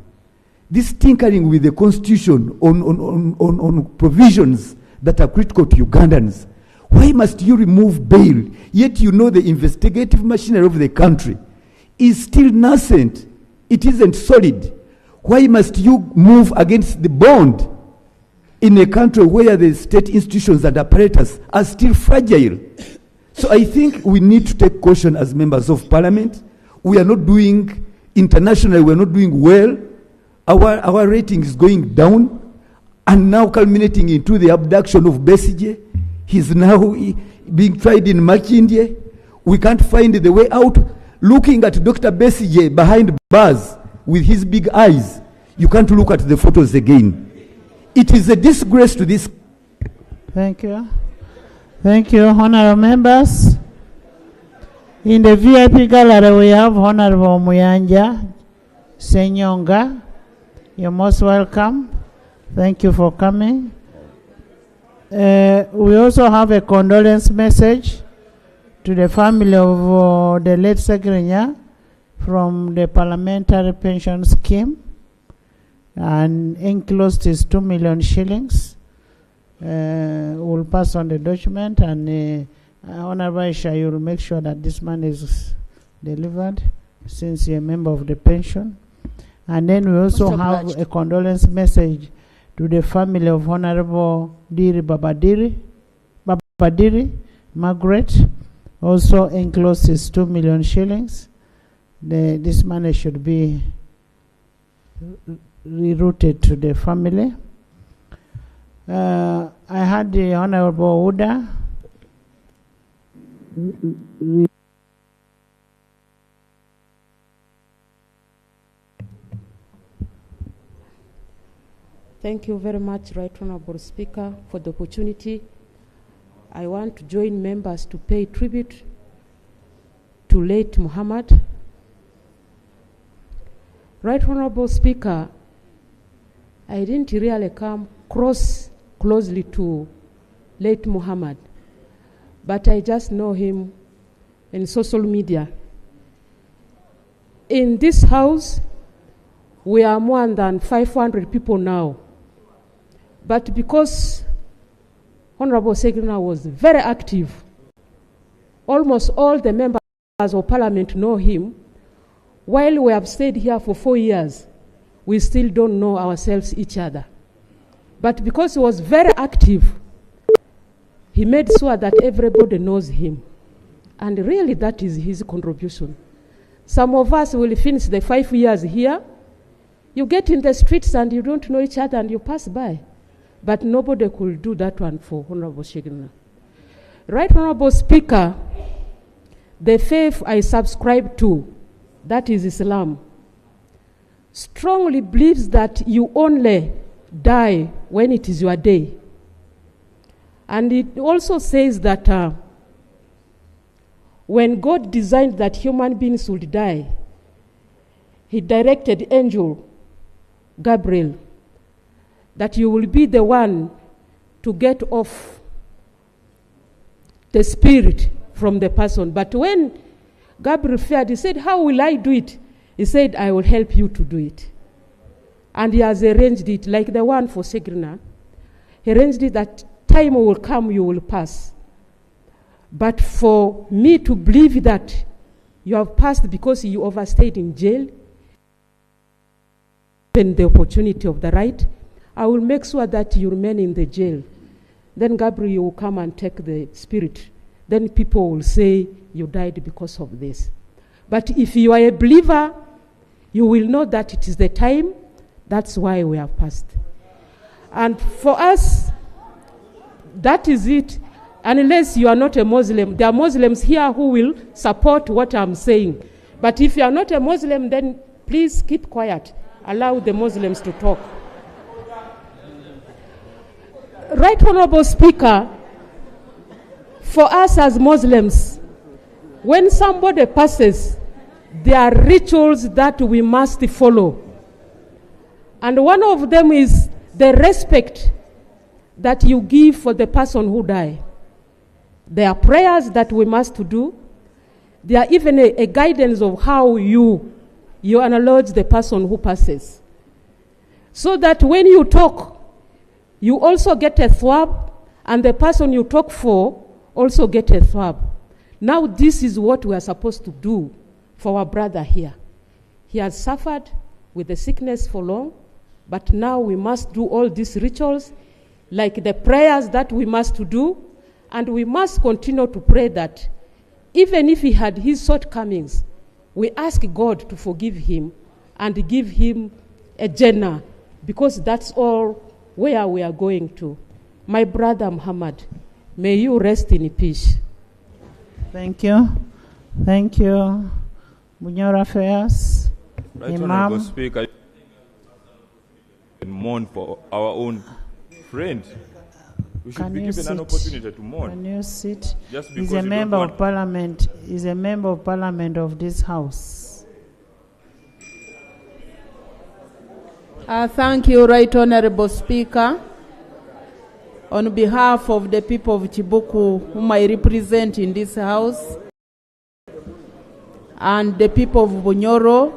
This tinkering with the constitution on provisions that are critical to Ugandans. Why must you remove bail, yet you know the investigative machinery of the country is still nascent? It isn't solid. Why must you move against the bond in a country where the state institutions and apparatus are still fragile? So I think we need to take caution as members of parliament. We are not doing, internationally, we are not doing well. Our rating is going down, and now culminating into the abduction of Besigye. He's now being tried in Makindye. We can't find the way out. Looking at Dr. Besigye behind bars with his big eyes, you can't look at the photos again. It is a disgrace to this. Thank you. Thank you, honorable members. In the VIP gallery, we have Honorable Muyanja Senyonga. You're most welcome. Thank you for coming. We also have a condolence message to the family of the late Ssegirinya from the Parliamentary Pension Scheme, and enclosed is 2 million shillings. We'll pass on the document, and Honorable Aisha, you will make sure that this money is delivered since you're a member of the pension. And then we also have a condolence message to the family of Honorable Diri Babadiri Margaret. Also enclosed is 2 million shillings. This money should be rerouted to the family. I had the Honorable Uda. Thank you very much, Right Honorable Speaker, for the opportunity. I want to join members to pay tribute to late Muhammad. Right Honorable Speaker, I didn't really come closely to late Muhammad, but I just know him in social media. In this house, we are more than 500 people now. But because Honorable Ssegirinya was very active, almost all the members of parliament know him. While we have stayed here for 4 years, we still don't know ourselves, each other. But because he was very active, he made sure that everybody knows him. And really that is his contribution. Some of us will finish the 5 years here. You get in the streets and you don't know each other and you pass by. But nobody could do that one for Honorable Ssegirinya. Right Honorable Speaker, the faith I subscribe to, that is Islam, strongly believes that you only die when it is your day. And it also says that when God designed that human beings would die, he directed angel Gabriel that you will be the one to get off the spirit from the person. But when Gabriel feared, he said, how will I do it? He said, I will help you to do it. And he has arranged it, like the one for Ssegirinya. He arranged it that time will come, you will pass. But for me to believe that you have passed because you overstayed in jail, given the opportunity of the right, I will make sure that you remain in the jail. then Gabriel will come and take the spirit. Then people will say you died because of this. But if you are a believer, you will know that it is the time. That's why we have passed. And for us, that is it. Unless you are not a Muslim. There are Muslims here who will support what I'm saying. But if you are not a Muslim, then please keep quiet. Allow the Muslims to talk. Right Honorable Speaker, for us as Muslims, when somebody passes, there are rituals that we must follow. And one of them is the respect that you give for the person who died. There are prayers that we must do. There are even a guidance of how you acknowledge the person who passes. So that when you talk, you also get a thwab, and the person you talk for also get a thwab. Now this is what we are supposed to do for our brother here. He has suffered with the sickness for long, but now we must do all these rituals, like the prayers that we must do, and we must continue to pray that even if he had his shortcomings, we ask God to forgive him and give him a Jannah, because that's all where we are going to. My brother Muhammad, may you rest in peace. Thank you. Thank you. Bunyoro Affairs. Right, Imam. Honorable Speaker, and mourn for our own friend. We should be given an opportunity to mourn. Can you sit? Just He's because a you don't member want- of parliament. He's a member of parliament of this house. Thank you, Right Honorable Speaker. On behalf of the people of Chibuku, whom I represent in this house, and the people of Bunyoro,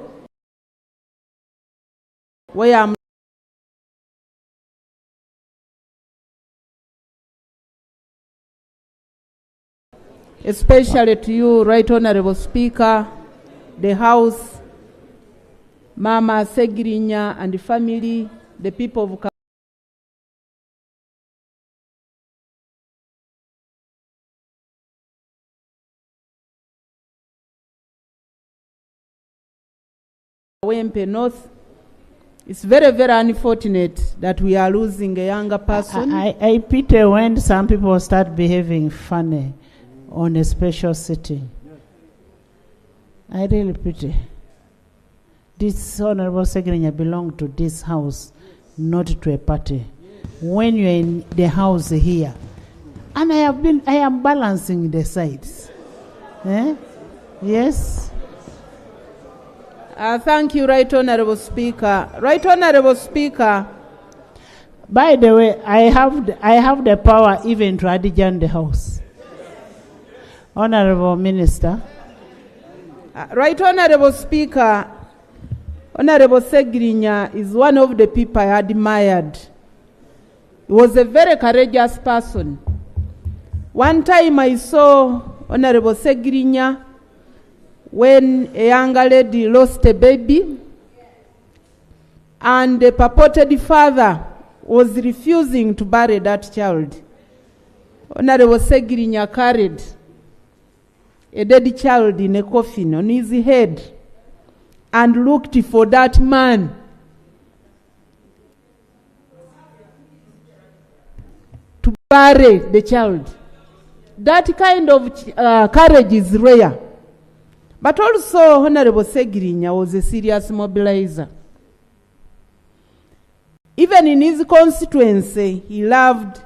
where I'm especially to you, Right Honorable Speaker, the House, Mama Ssegirinya and the family, the people of Wempe North. It's very, very unfortunate that we are losing a younger person. I pity when some people start behaving funny on a special sitting. I really pity. This Honorable Ssegirinya belongs to this house, not to a party. When you're in the house here, and I am balancing the sides. Yes. Thank you, Right Honorable Speaker. Right Honorable Speaker. By the way, I have the power even to adjourn the house. Honorable Minister. Right Honorable Speaker, Honorable Ssegirinya is one of the people I admired. He was a very courageous person. One time I saw Honorable Ssegirinya when a younger lady lost a baby, and the purported father was refusing to bury that child. Honorable Ssegirinya carried a dead child in a coffin on his head and looked for that man to bury the child. That kind of courage is rare. But also, Honorable Ssegirinya was a serious mobilizer. Even in his constituency, he loved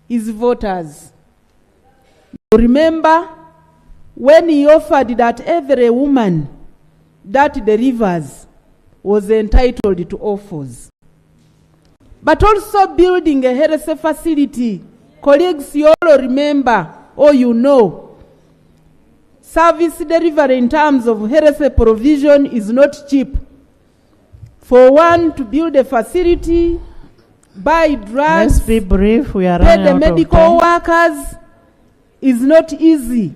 his voters. You remember when he offered that every woman that delivers was entitled to offers. But also building a health facility. Colleagues, you all remember, or you know, service delivery in terms of health provision is not cheap. For one to build a facility, buy drugs, Let's be brief. We are pay running the out medical of time. workers is not easy.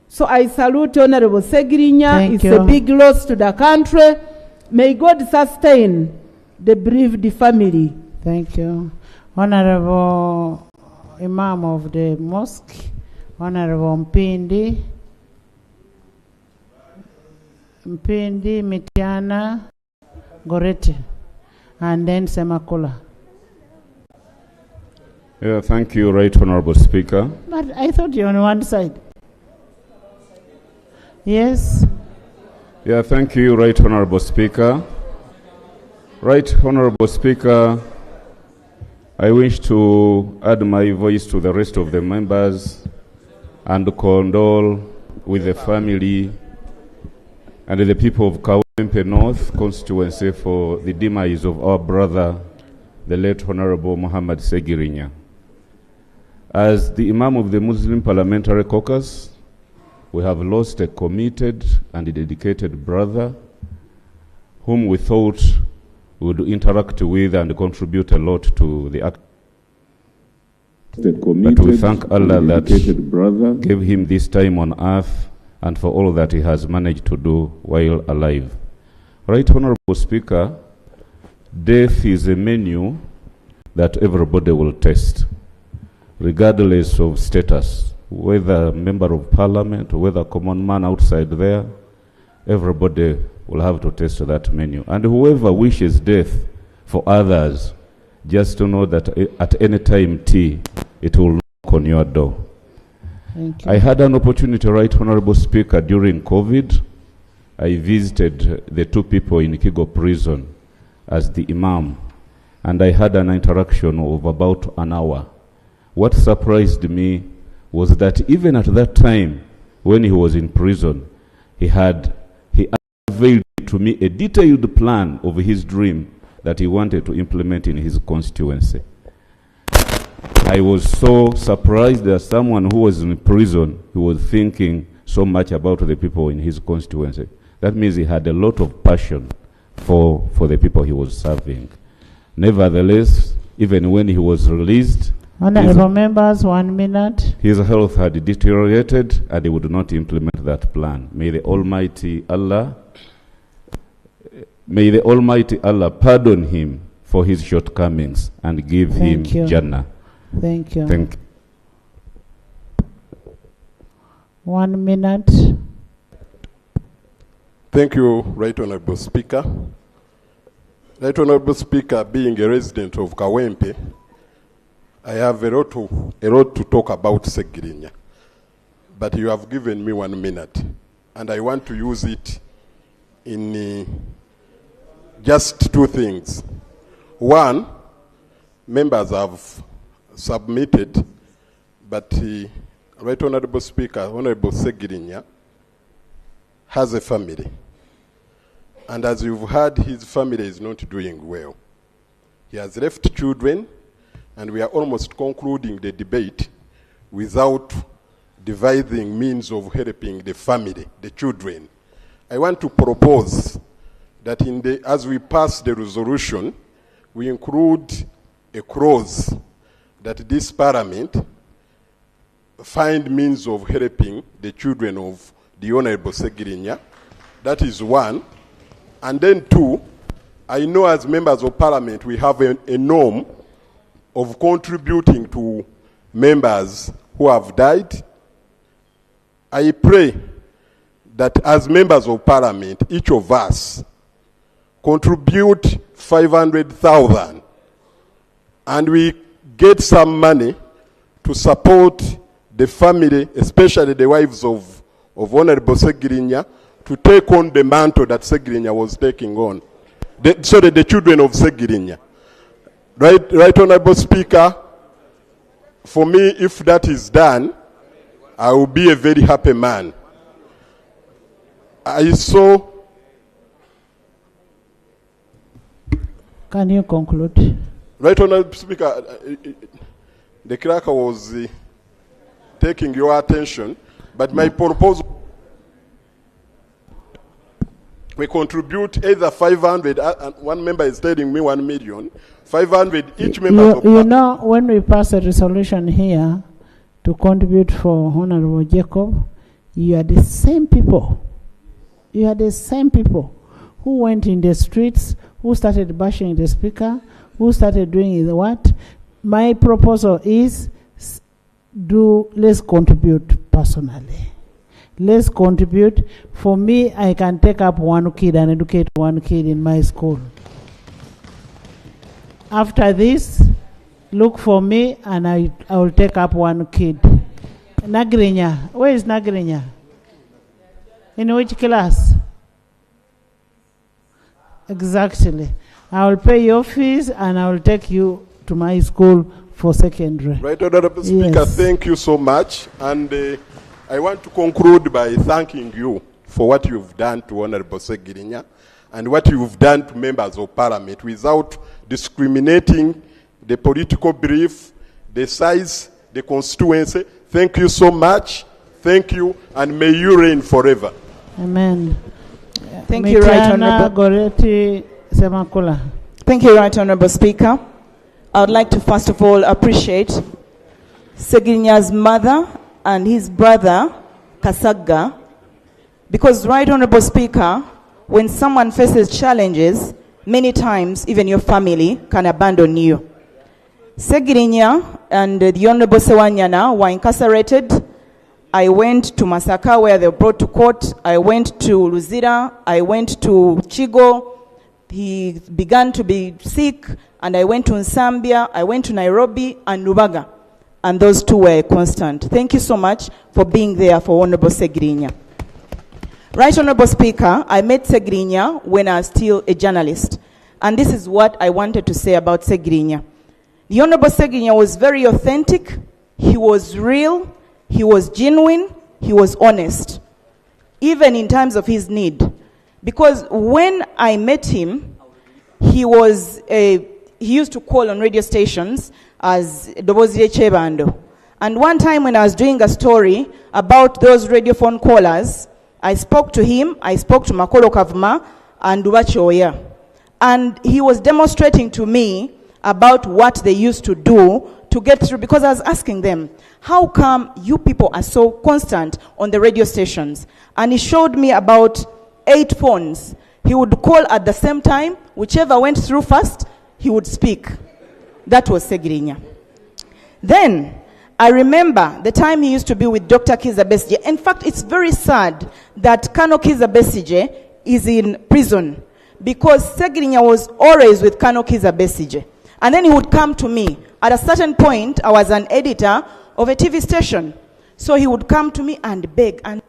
So I salute Honorable Ssegirinya. Thank It's you. a big loss to the country. May God sustain the bereaved family. Thank you. Honorable Imam of the mosque, Honorable Mpindi, Mitiana, Gorete, and then Semakula. Yeah, thank you, Right Honorable Speaker. But I thought you're on one side. Yes. Yeah, thank you, Right Honorable Speaker. Right Honorable Speaker, I wish to add my voice to the rest of the members and condole with the family and the people of Kawempe North constituency for the demise of our brother, the late Honorable Muhammad Ssegirinya. As the Imam of the Muslim Parliamentary Caucus, we have lost a committed and a dedicated brother whom we thought would interact with and contribute a lot to the act. But we thank Allah that gave him this time on earth and for all that he has managed to do while alive. Right Honorable Speaker, death is a menu that everybody will taste, regardless of status, whether a member of parliament, or whether a common man outside there, everybody will have to taste that menu. And whoever wishes death for others, just to know that at any time it will knock on your door. Thank you. I had an opportunity, Right Honorable Speaker, during COVID. I visited the two people in Kigo prison as the Imam, and I had an interaction of about an hour. What surprised me was that even at that time, when he was in prison, he unveiled to me a detailed plan of his dream that he wanted to implement in his constituency. I was so surprised that someone who was in prison, who was thinking so much about the people in his constituency. That means he had a lot of passion for the people he was serving. Nevertheless, even when he was released, Honorable members, 1 minute. His health had deteriorated and he would not implement that plan. May the Almighty Allah pardon him for his shortcomings and give him Jannah. Thank you. Thank you. 1 minute. Thank you, Right Honorable Speaker. Right Honorable Speaker, being a resident of Kawempe, I have a lot to talk about Ssegirinya. But you have given me 1 minute, and I want to use it in just two things. One, members have submitted, but Right Honorable Speaker, Honorable Ssegirinya, has a family. And as you've heard, his family is not doing well. He has left children, and we are almost concluding the debate without devising means of helping the family, the children. I want to propose that as we pass the resolution, we include a clause that this parliament find means of helping the children of the Honorable Ssegirinya. That is one. And then two, I know as members of parliament we have a norm of contributing to members who have died. I pray that as members of parliament, each of us contribute 500,000 and we get some money to support the family, especially the wives of Honorable Ssegirinya, to take on the mantle that Ssegirinya was taking on. The children of Ssegirinya. Right Honorable Speaker, for me, if that is done, I will be a very happy man. I saw... Can you conclude? Right Honorable Speaker, the clerk was taking your attention, but my proposal, we contribute either 500, and one member is telling me 1 million, 500 each member. You know, when we pass a resolution here to contribute for Honorable Jacob, you are the same people. You are the same people who went in the streets, who started bashing the speaker, who started doing the what. My proposal is let's contribute personally. Let's contribute. For me, I can take up one kid and educate one kid in my school. After this, look for me and I will take up one kid. Ssegirinya. Where is Ssegirinya? In which class? Exactly. I will pay your fees and I will take you to my school for secondary. Right, Honorable Speaker, thank you so much. And I want to conclude by thanking you for what you've done to Honorable Ssegirinya and what you've done to members of Parliament without discriminating the political belief, the size, the constituency. Thank you so much. Thank you, and may you reign forever. Amen. Thank you, Right Honorable. Thank you, Right Honorable Speaker. I would like to first of all appreciate Ssegirinya's mother and his brother, Kasaga, because, Right Honorable Speaker, when someone faces challenges, many times even your family can abandon you. Ssegirinya and the Honorable Sewanyana were incarcerated. I went to Masaka where they were brought to court. I went to Luzira. I went to Chigo. He began to be sick, and I went to Nsambia. I went to Nairobi and Lubaga, and those two were constant. Thank you so much for being there for Honorable Ssegirinya. Right Honorable Speaker, I met Ssegirinya when I was still a journalist, and this is what I wanted to say about Ssegirinya. The Honorable Ssegirinya was very authentic, he was real, he was genuine, he was honest, even in times of his need. Because when I met him, he used to call on radio stations as Dobozire Chebando. And one time when I was doing a story about those radiophone callers, I spoke to him, I spoke to Makolo Kavuma and Dubachoya. And he was demonstrating to me about what they used to do to get through, because I was asking them, how come you people are so constant on the radio stations? And he showed me about 8 phones. He would call at the same time, whichever went through first, he would speak. That was Ssegirinya. Then, I remember the time he used to be with Dr. Kizza Besigye. In fact, it's very sad that Colonel Kizza Besigye is in prison, because Ssegirinya was always with Colonel Kizza Besigye. And then he would come to me. At a certain point, I was an editor of a TV station. So he would come to me and beg. And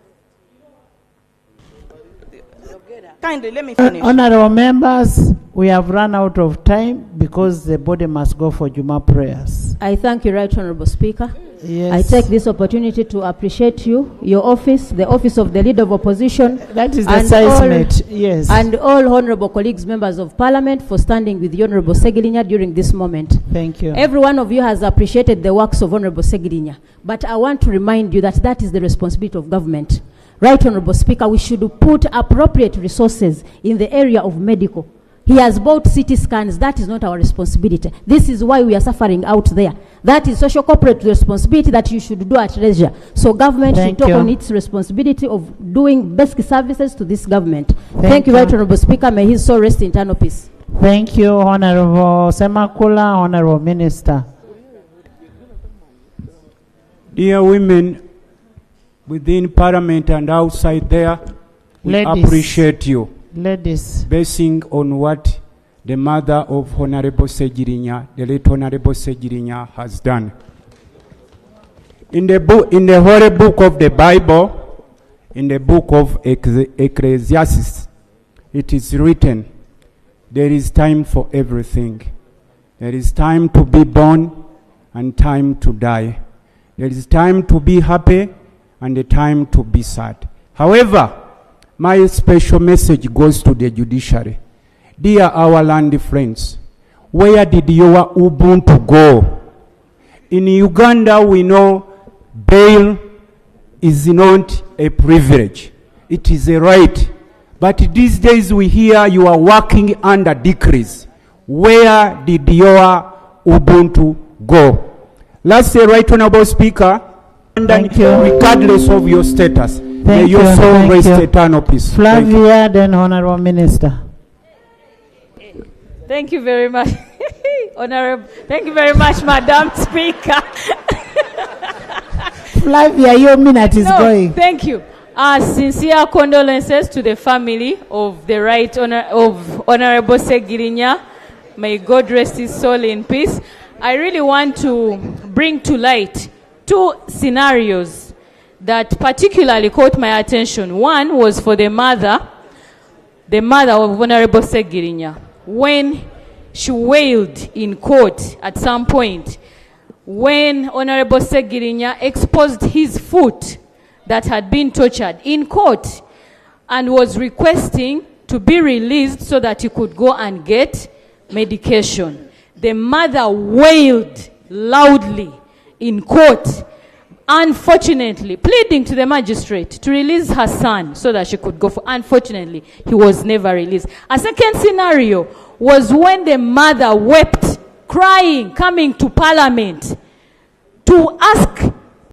kindly, let me finish. Honorable members, we have run out of time because the body must go for Juma prayers. I thank you, Right Honorable Speaker. Yes. I take this opportunity to appreciate you, your office, the office of the Leader of Opposition. That is the size, yes. And all honorable colleagues, members of Parliament, for standing with the Honorable Ssegirinya during this moment. Thank you. Every one of you has appreciated the works of Honorable Ssegirinya. But I want to remind you that that is the responsibility of government. Right Honorable Speaker, we should put appropriate resources in the area of medical. He has bought CT scans. That is not our responsibility. This is why we are suffering out there. That is social corporate responsibility that you should do at leisure. So government should take on its responsibility of doing basic services to this government. Thank you, Right Honorable Speaker. May his soul rest in eternal peace. Thank you, Honorable Semakula, Honorable Minister. Dear women within Parliament and outside there, we Ladies. appreciate you. Ladies. Basing on what the mother of Honorable Ssegirinya, the late Honorable Ssegirinya, has done. In the Holy Book of the Bible, in the book of Ecclesiastes, it is written, there is time for everything. There is time to be born and time to die. There is time to be happy and a time to be sad. However, my special message goes to the judiciary. Dear our land friends, where did your Ubuntu go? In Uganda, we know bail is not a privilege. It is a right. But these days we hear you are working under decrees. Where did your Ubuntu go? Lastly, Right Honorable Speaker, regardless of your status, may your soul rest eternal peace. Flavia, then Honorable Minister. Thank you very much, Honorable. Thank you very much, Madam Speaker. Flavia, your minute is going. Thank you. Sincere condolences to the family of the Right of Honorable Ssegirinya. May God rest his soul in peace. I really want to bring to light two scenarios that particularly caught my attention. One was for the mother of Honorable Ssegirinya, when she wailed in court at some point, when Honorable Ssegirinya exposed his foot that had been tortured in court and was requesting to be released so that he could go and get medication. The mother wailed loudly in court, unfortunately, pleading to the magistrate to release her son so that she could go. Unfortunately, he was never released. A second scenario was when the mother wept, crying, coming to Parliament to ask